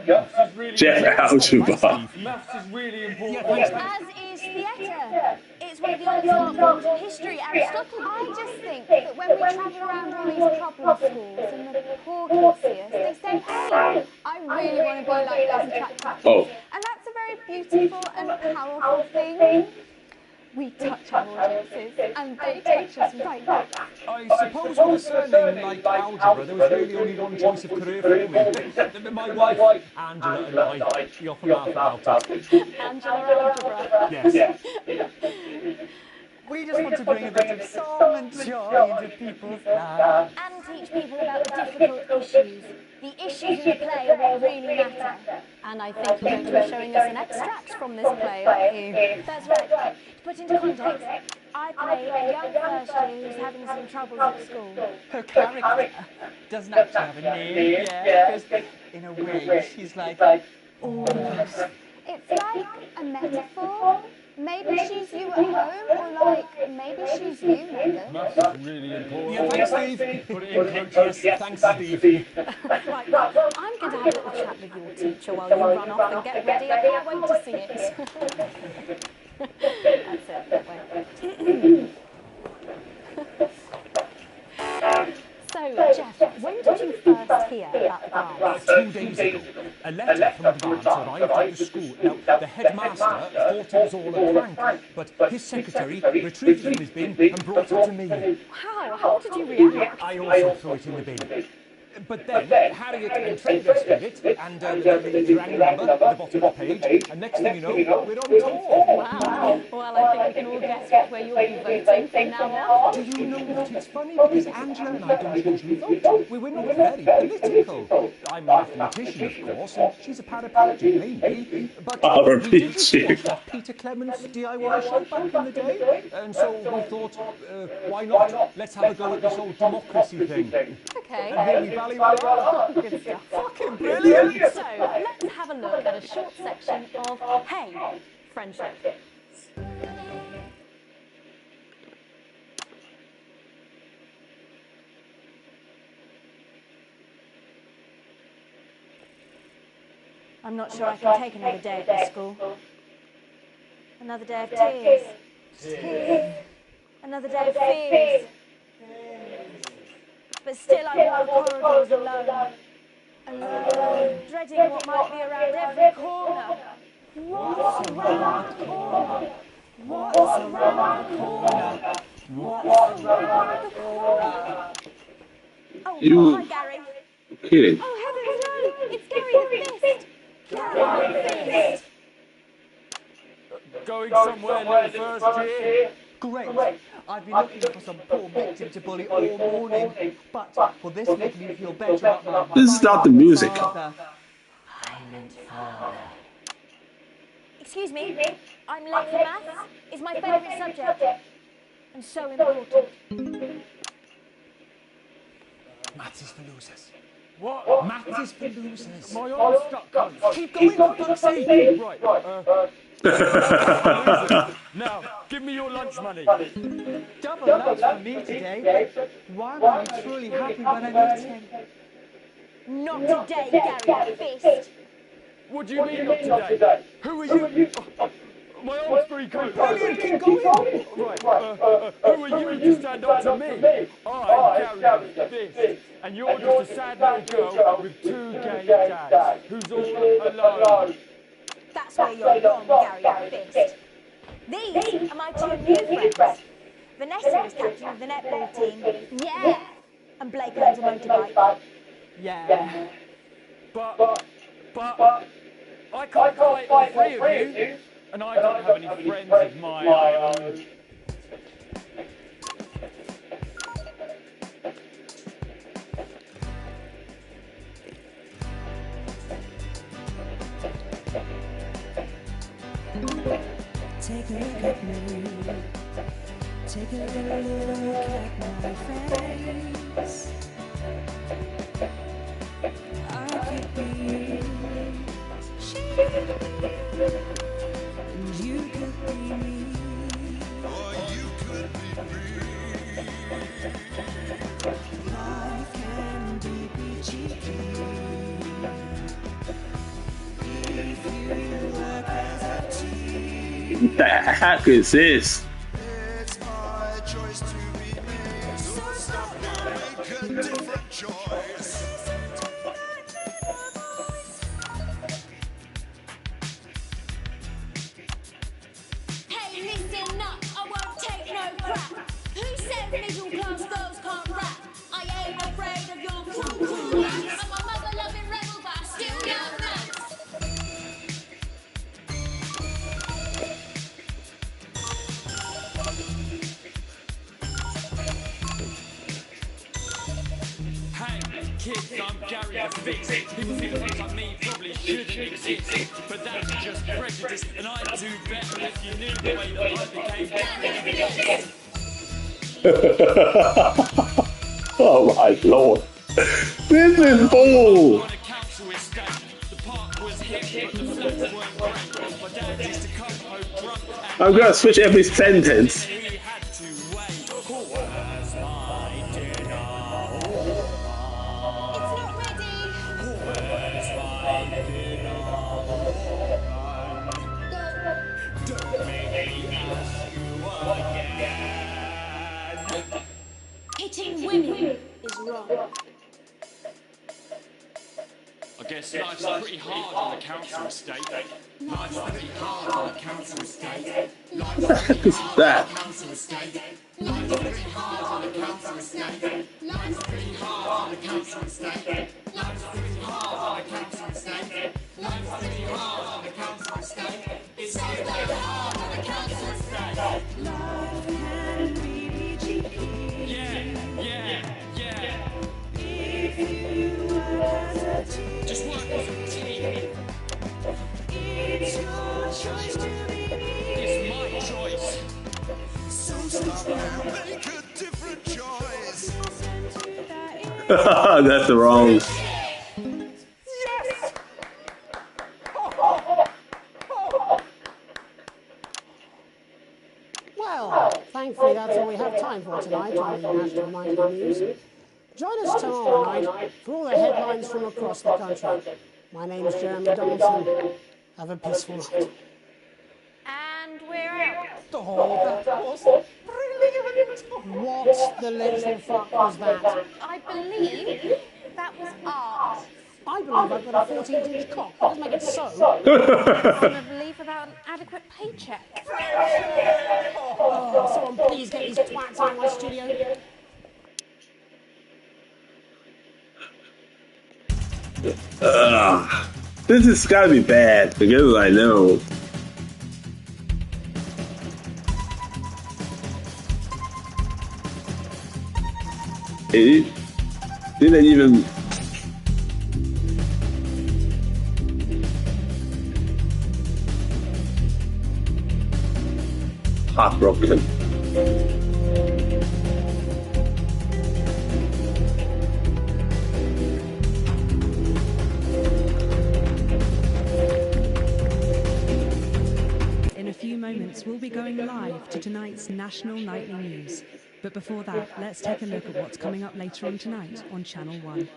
Jeff Algebra. Maths is really important. As is theatre. It's one of the oldest art forms in history, Aristotle. I just think that when we travel around all these problem schools and the poor kids see us, they say, hey, I really want to be like those attractive kids. Oh. And that's a very beautiful and powerful thing. We touch our audiences, and they touch us right back. I suppose with a surname like Algebra, there was really only one choice of career for me. My wife, Angela, and I, we often laugh about it. Angela Algebra. Yes. We just want to bring a bit of song and joy into people's lives. And teach people about the difficult issues. The issues in the play will really matter. And I think you're going to be showing us an extract from this play, aren't you? That's right. To put into context, I play a young first year who's having some troubles at school. Her character doesn't actually have a name, yeah, because in a way she's like, almost. It's like a metaphor. Maybe she's you at home, or like, maybe she's you, Megan. Maths is really important. Yeah, thanks, Steve. Put it in quotes, yes. Thanks, Steve. Right, well, I'm going to have a little chat with your teacher while you run off and get ready. I can't wait to see it. That's it, that way. So, Jeff, when did you first hear about the grants? 2 days ago, a letter from Advance arrived at the school. Now, the headmaster thought it was all a prank, but his secretary retrieved it from his bin and brought it to me. How did you react? I also threw it in the bin. But then Harriet and Craig rescued it, and the rang number at the bottom of the page, and next thing you know, we're on tour. Wow. Well, I think we can all guess where you'll be voting from now on. Do you know what? It's funny because Angela and I don't usually vote. We're not very political. I'm a mathematician, of course, and she's a paraplegic, maybe. But we did watch that Peter Clements DIY show back in the day, and so we thought, why not? Let's have a go at this old democracy thing. Okay. And here we bally well are. Good stuff. Fucking brilliant! So, let's have a look at a short section of Hey, Friendship. I'm not sure I can take another day at this school. Another day of tears. Another day of fears. But still I walk the corridors alone. Alone, dreading what might be around every corner. What's around the corner? What's around the corner? What's around the corner? Oh, hi Gary. Kidding. Oh heavens no! It's Gary the Fist! Gary the Fist! Going somewhere in the first year? Great. I've been looking for some poor victim to bully all morning, but will this make me feel better about my This is not the music. father? Excuse me, I'm late for maths. It's my favourite subject. And so important. Maths is for losers. What? Maths is for losers. My arm's stuck. Keep going, for fuck's sake. Right, now, give me your lunch money. Double lunch for me today. Why am I truly happy when I meet him? Not today, Gary the Fist. What do you mean not today? Who are you? My arm's very cold. Brilliant, keep going. Right, who are you to stand up to me? I'm Gary the Fist, and you're just a sad little girl with 2 gay dads, who's all alone. That's where you're wrong, Gary the Fist. These are my 2 new friends. Vanessa is captain of the netball team. Yeah. And Blake owns a motorbike. Yeah. But I can't fight all 3 of you, and I don't have any friends of my own. Take a look at me. Take a look at my face. I could be she, and you could be me. Or you could be me. Life can be cheeky if you work as a team. What the heck is this? It's my choice to be me. So stop now, make a different choice. Hey, listen up, I won't take no crap. Who said middle class girls can't rap? I ain't afraid of your cool lads. I'm a mother-loving rebel, but I still love maths. Hey, kids, I'm Gary the Fist. People think things like me probably shouldn't exist, but that's just prejudice, and I'd do better if you knew the way that I became Gary the Fist. Oh my lord. This is bull. On a council estate, the park was hip, but the flats weren't great. My dad used to come home drunk and I'm gonna switch every sentence. he had to wait. Where's my dinner? It's not ready. Where's my dinner? Don't make me ask you again. Hitting women is wrong. I guess life's pretty hard on a council estate. Life's pretty hard on a council estate. What the heck is that? Council estate. Life's pretty hard on a council estate. Life's pretty hard on a council estate. Life's pretty hard on a council estate. Life's pretty hard on a council estate. It's so very hard on a council estate. Life can be cheeky. Yeah. If you work as a team. Just work as a team. It's your choice to be me. It's my choice. So stop now, make a different choice. That's the wrong. Yes! Well, thankfully that's all we have time for tonight on the National Nightly News. Join us tomorrow night for all the headlines from across the country. My name's Jeremy Donaldson. Have a peaceful night. And we're out. Oh, that was brilliant! What the little fuck was that? I believe that was art. I believe I've got a 14-inch cock. That doesn't make it so. Probably without an adequate paycheck. Oh, someone please get these twats out of my studio. This has gotta be bad because I know. It didn't even. Heartbroken. In a few moments, we'll be going live to tonight's National Nightly News. But before that, let's take a look at what's coming up later on tonight on Channel 1.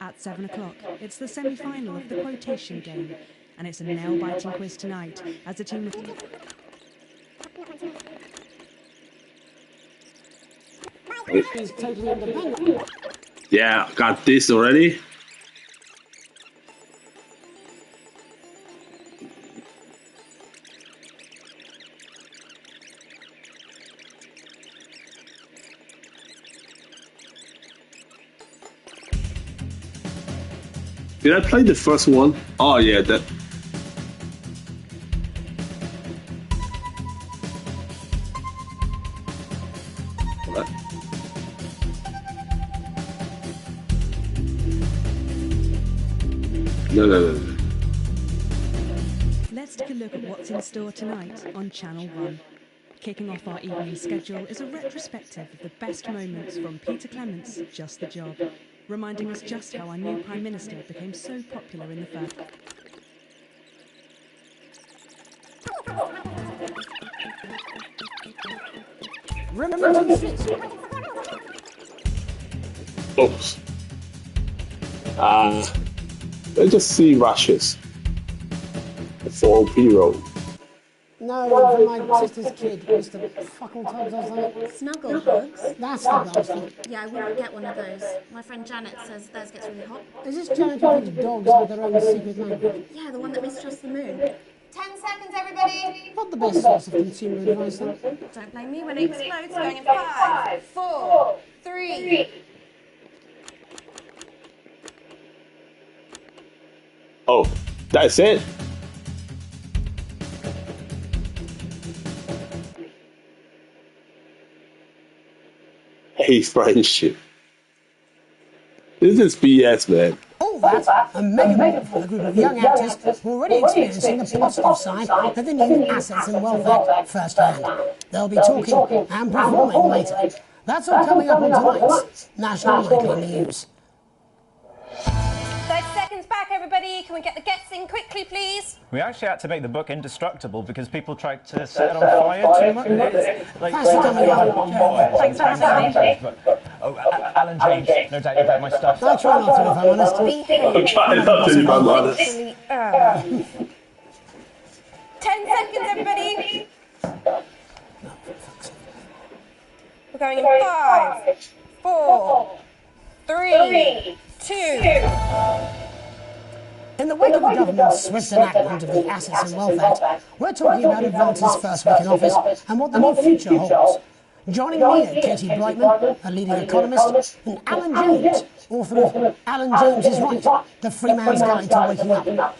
At 7 o'clock, it's the semi-final of the quotation game, And it's a nail-biting quiz tonight as the team... He's totally independent. Yeah, got this already. Did I play the first one? Oh yeah, that. What? No. Let's take a look at what's in store tonight on Channel 1. Kicking off our evening schedule is a retrospective of the best moments from Peter Clement's Just the Job, reminding us just how our new Prime Minister became so popular in the first... Oops. Let's just see rushes. For B-roll. No, for my sister's kid, Mr. Fuckletubs or something. Snuggle hugs? That's the bastard. Yeah, I wouldn't get one of those. My friend Janet says theirs gets really hot. Is this Janet who thinks dogs have their own secret language? Yeah, the one that mistrusts the moon. 10 seconds, everybody! Not the best source of consumer advice, though. Don't blame me when it explodes. Going in 5, 4, 3... Oh, that's it? Hey, friendship. This is BS, man. All that, and Mega for a group of young actors who are already experiencing the positive side of the new Assets and Wealth Act firsthand. They'll be talking and performing later. That's all coming up on tonight's National Nightly News. 30 seconds back, everybody. Can we get the guests in quickly, please? We actually had to make the book indestructible because people tried to set it on fire too much. Thanks for having me. Alan James, no doubt about my stuff. I try not to, if I'm honest. I'm trying not to, if I'm honest. 10 seconds, everybody. We're going in 5, 4, 3, 2... In the wake of the government's swift enactment of the Assets and Wealth Act, we're talking about Advance's first week in office and what the new future holds. Joining me are Katie Brightman, a leading economist, and Alan James, author of Alan James is Right, The Free Man's Guide to Waking Up.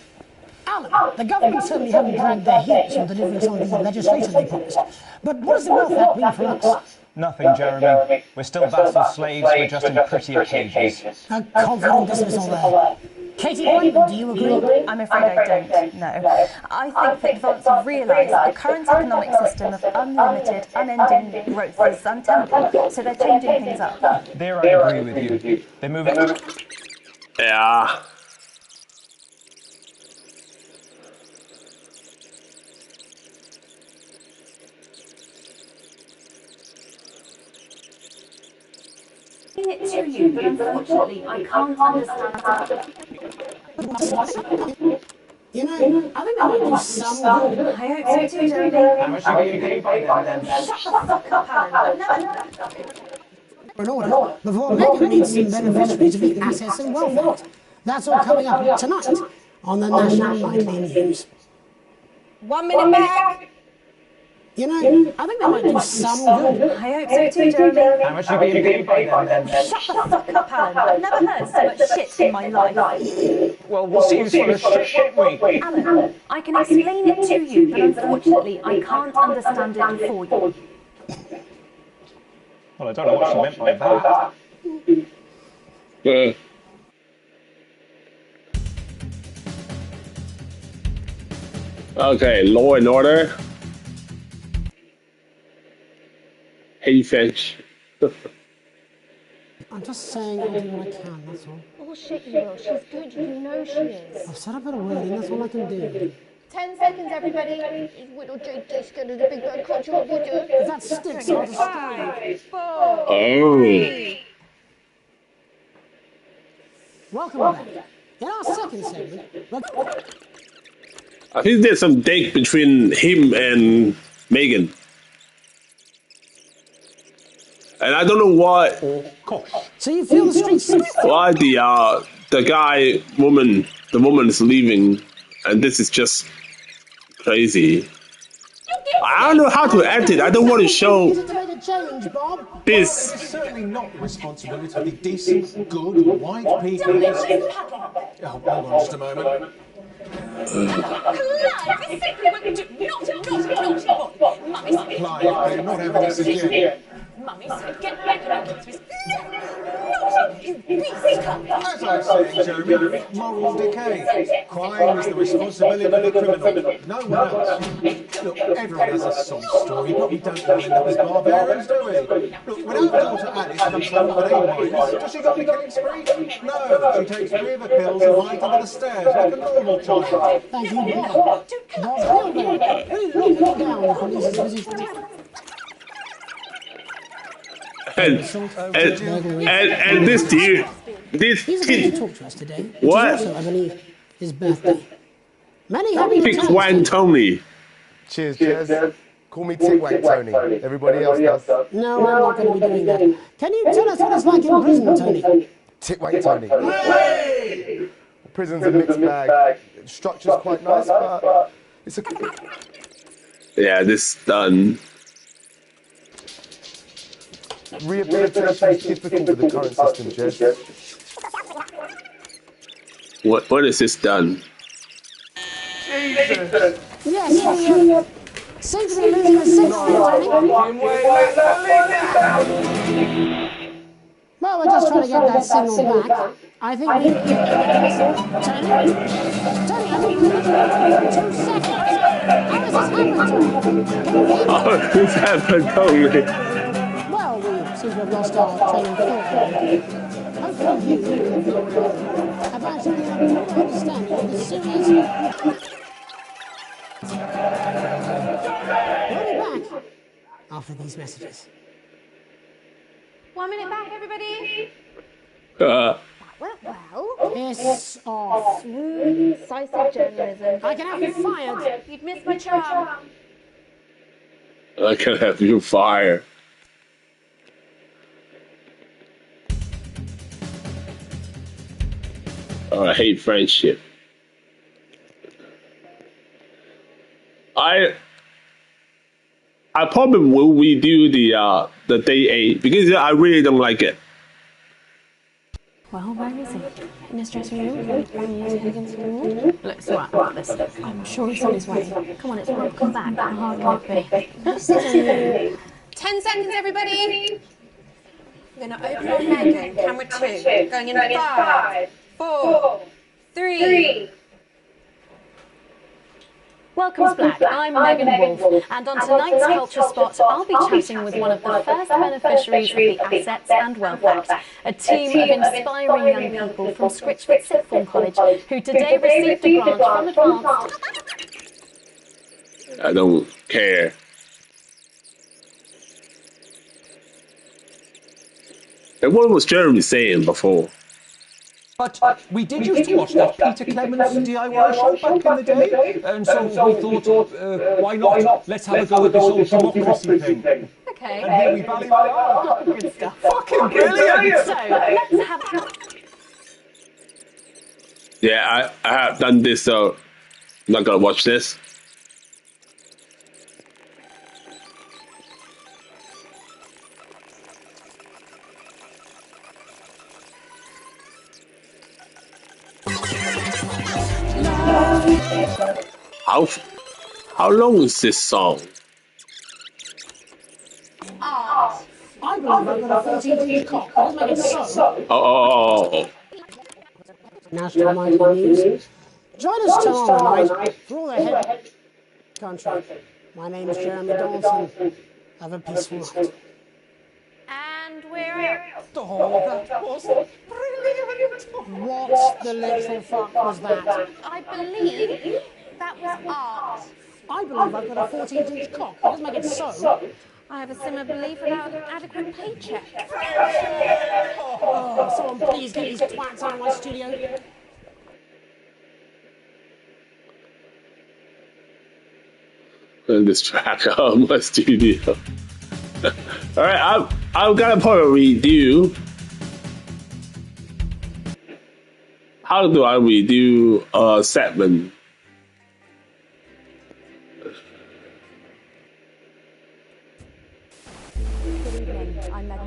Alan, the government certainly haven't dragged their heels on delivering some of the legislation they promised. But what does the Wealth Act mean for us? Nothing, Jeremy. We're still vassal slaves, we're just in prettier cages. A confident dismissal there. Katie Brightman, do you agree? I'm afraid I don't, no. I think that Advance have realised that the current economic system of unlimited, unending growth is untenable, so they're changing things up. There I agree with you. They're moving... Yeah. It to you, but unfortunately I can't understand. You know, I think that might do some good. I hope so too, Jeremy. How much are you getting paid by then? Shut the fuck up, Alan. In order, before Megan meets some beneficiaries of the Assets and Wealth Act. That's all coming up tonight on the National Nightly News. 1 minute back. You know, I think that might do some good. I hope so too, Jeremy. How much are you getting paid by then? Shut the fuck up, Alan. I've never heard so much shit in my life. Well, we'll see who's full of shit, won't we? Alan, I can explain it to you, but unfortunately I can't understand it for you. Well, I don't know what she meant by that. Okay, Law and Order. Hey, Finch. I'm just saying I'll do what I can, that's all. Oh shit, you will. She's good. You know she is. I've said a bit of wording, that's all I can do. 10 seconds, everybody. Is Whittle JJ scared of the big bad culture of Woodard? If that sticks, I'll just... 5, 4, Oh. 3. Welcome back. In our second segment, I think there's some date between him and Megan. And I don't know why. So you feel the streets? Why the woman is leaving, and this is just crazy. I don't know how to act it. I don't want to show this. It's certainly not the responsibility of the decent, good, white people. Oh, hold on just a moment. Clive, I'm not having this again. Mummy said, get Megan into his... As I say, Jeremy, moral decay. Crime is the responsibility of the criminal, no one else. Look, everyone has a sob story, but we don't all end up as barbarians, do we? Look, when our daughter Alice comes home with A-minus, does she go on a killing spree? No, she takes 3 of the pills and hides under the stairs like a normal child. Thank you, Bob. Bob, look down. The police is busy. And this dude, He's going to talk to us today. What? Which is also, I believe, his birthday. Many happy Tick returns. Wang Tony. Cheers, Jez. Call me Tick Wang Tony. Everybody else does. No, I'm not going to be doing that. Can you tell us what it's like in prison, Tony? Tick Wang Tony. Prison's a mixed bag. Structure's quite nice, but it's a... Yeah, this done. Rehabilitation is difficult with the current system, Jez. What is this done? Jesus. Yes, seems to be losing the signal, Tony. Well, we're just trying to get that signal back. I think we... Tony, I think we need 2 seconds. How has this happened, Tony? Oh, this happened, Tony. Well, we seem to have lost our train of thought. Hopefully you have actually had a more understanding of the serious... We'll be back after these messages. 1 minute back, everybody. Uh, Went well. Piss off. Incisive journalism. I can have you fired. You've missed my charm. I can have you fired. Oh, I hate friendship. I probably will redo the day 8 because I really don't like it. Well, where is he? In his dressing room? Look, it's alright about this. I'm sure he's on his way. Come on, it's Rob, come back. How hard can it be? 10 seconds, everybody. We're going to open on Megan. Camera 2. Going in 5, 4, 3. Welcome to Black. I'm Megan Wolf, and on tonight's Culture Spot, I'll be chatting with one of the first beneficiaries of the Assets and Wealth Act, a team of inspiring young people from Scritchford Sixth Form College who today received a grant from Advanced. I don't care. And what was Jeremy saying before? But we did used to watch that Peter Clements DIY show back in the day, and so we thought, why not? Let's have a go at this whole democracy thing. Okay. And here we bally my are. Good stuff. Fucking brilliant! So, let's have... Yeah, I have done this, so I'm not gonna watch this. How long is this song? I believe I've got a 14-inch cock. Let's make it so. Oh. National Mighty News. Join us tomorrow night for all the head country. My name is Jeremy Dawson. Have a peaceful night. And we're out. Oh, that was brilliant! What the literal fuck was that? I believe that was art. I believe I've got a 14-inch cock. Let's make it so. I have a similar belief without an adequate paycheck. Oh, someone please get these twats out of my studio. this track of my studio. Alright, I'm gonna put a redo. How do I redo a segment?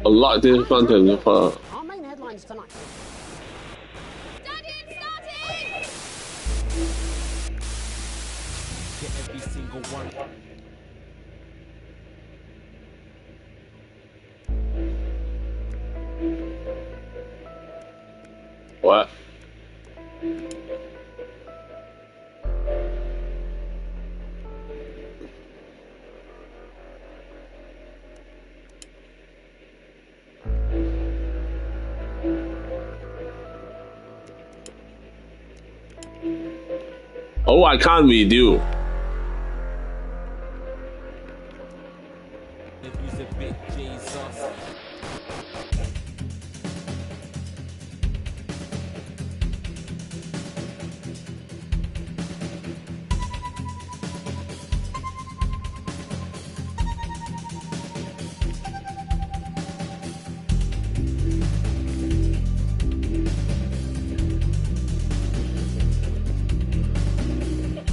A lot different than Our main headlines tonight. Get every single one. What? Oh, I can't redo. If you's a big Jesus.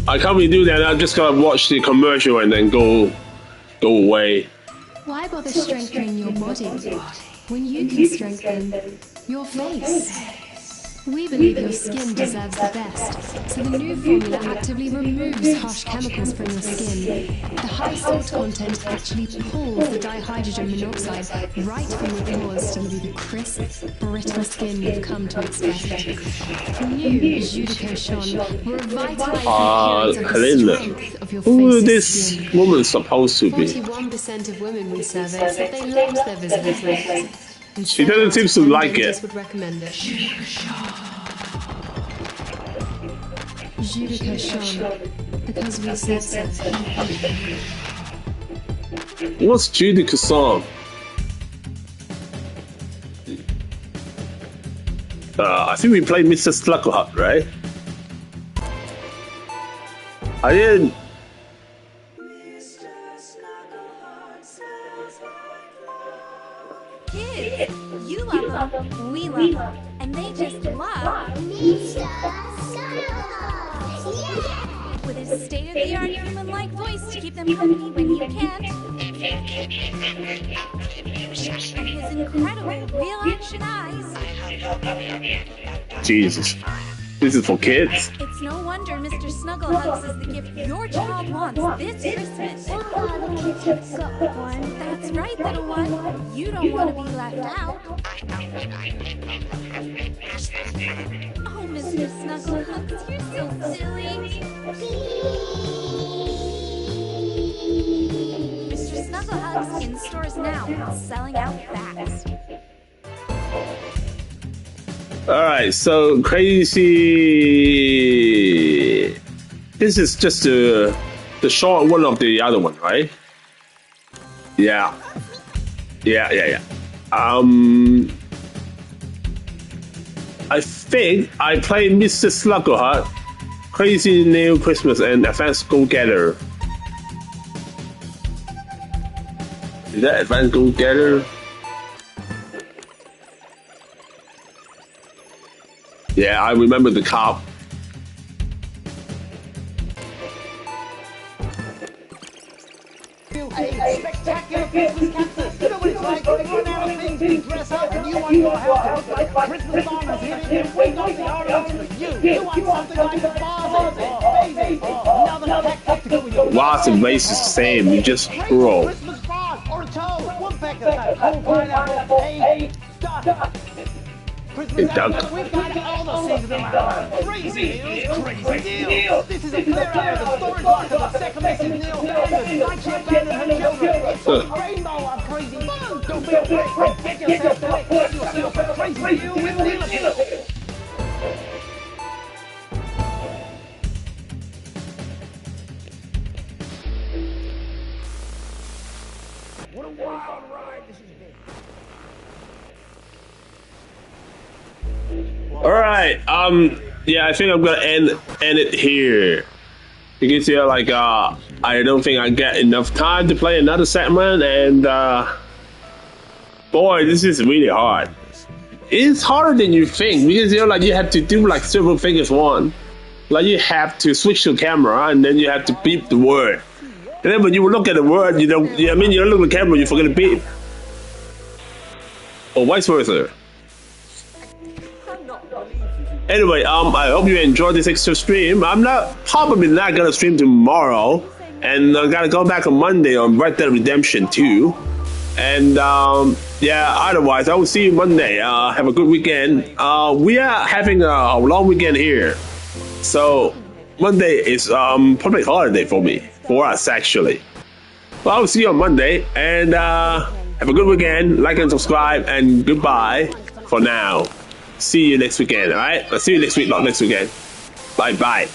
I can't redo that. I'm just gonna watch the commercial and then go away. Why bother strengthening your body when you can strengthen your face? We believe your skin deserves the best, so the new formula actively removes harsh chemicals from your skin. The high salt content actually pulls the dihydrogen monoxide right from your pores to give you the crisp, brittle skin you've come to expect. New Judico Shon will revitalize the appearance of the strength of your Who face's this skin. woman supposed to be? 41% of women we surveyed said they loved their visibility. She doesn't seem to like it. Would recommend it. Judico Shon, because we said so. What's Judy song? I think we played Mr. Slughut, right? I didn't. Kids, you love them, we love them, and they just love Mr. Snuggleheart. With his state-of-the-art human-like voice to keep them company when you can't, and his incredible real-action eyes. Jesus. This is for kids? It's no wonder Mr. Snugglehugs is the gift your child wants this Christmas. That's right, little one. You don't want to be left out. Oh, Mr. Snugglehugs, you're so silly. Mr. Snugglehugs in stores now, selling out fast. Alright, so crazy. This is just the short one of the other one, right? Yeah. I think I played Mr. Slughut, Crazy Nail Christmas, and Advanced Go Getter. Is that Advanced Go Getter? Yeah, I remember the cop. A spectacular Christmas cactus. You know what it's like? You run out of things to dress up and you want your house to look like a Christmas farmer's hidden. We got the article for you. You want something like the Vase Amazing. Another tactic to go with your Vase and Vase is the same, you just scroll. Christmas vase or a toad. Woodpecker, whole pineapple, a duck. Christmas apple, we've got all the seasons around. Crazy deals, crazy deals. This is a clear out of the storage locker of the second missing Neil and the night she abandoned her children. It's a rainbow of crazy fun. Don't be afraid. Get yourself to it. Get yourself a crazy deal with Neil. What a wild ride this has been. Alright, yeah, I think I'm gonna end it here. because you're like, I don't think I get enough time to play another segment, and boy, this is really hard. It's harder than you think, because you're like, you have to do like several things at once. Like you have to switch the camera, and then you have to beep the word. And then when you look at the word, you don't look at the camera, you forget to beep. Or vice versa. Anyway, I hope you enjoyed this extra stream. I'm probably not gonna stream tomorrow, and I'm gonna go back on Monday on Red Dead Redemption 2. And yeah, otherwise I will see you Monday. Have a good weekend. We are having a long weekend here, so Monday is public holiday for us actually. Well, I will see you on Monday, and have a good weekend. Like and subscribe, and goodbye for now. See you next weekend, alright? I'll see you next week, not next weekend. Bye bye.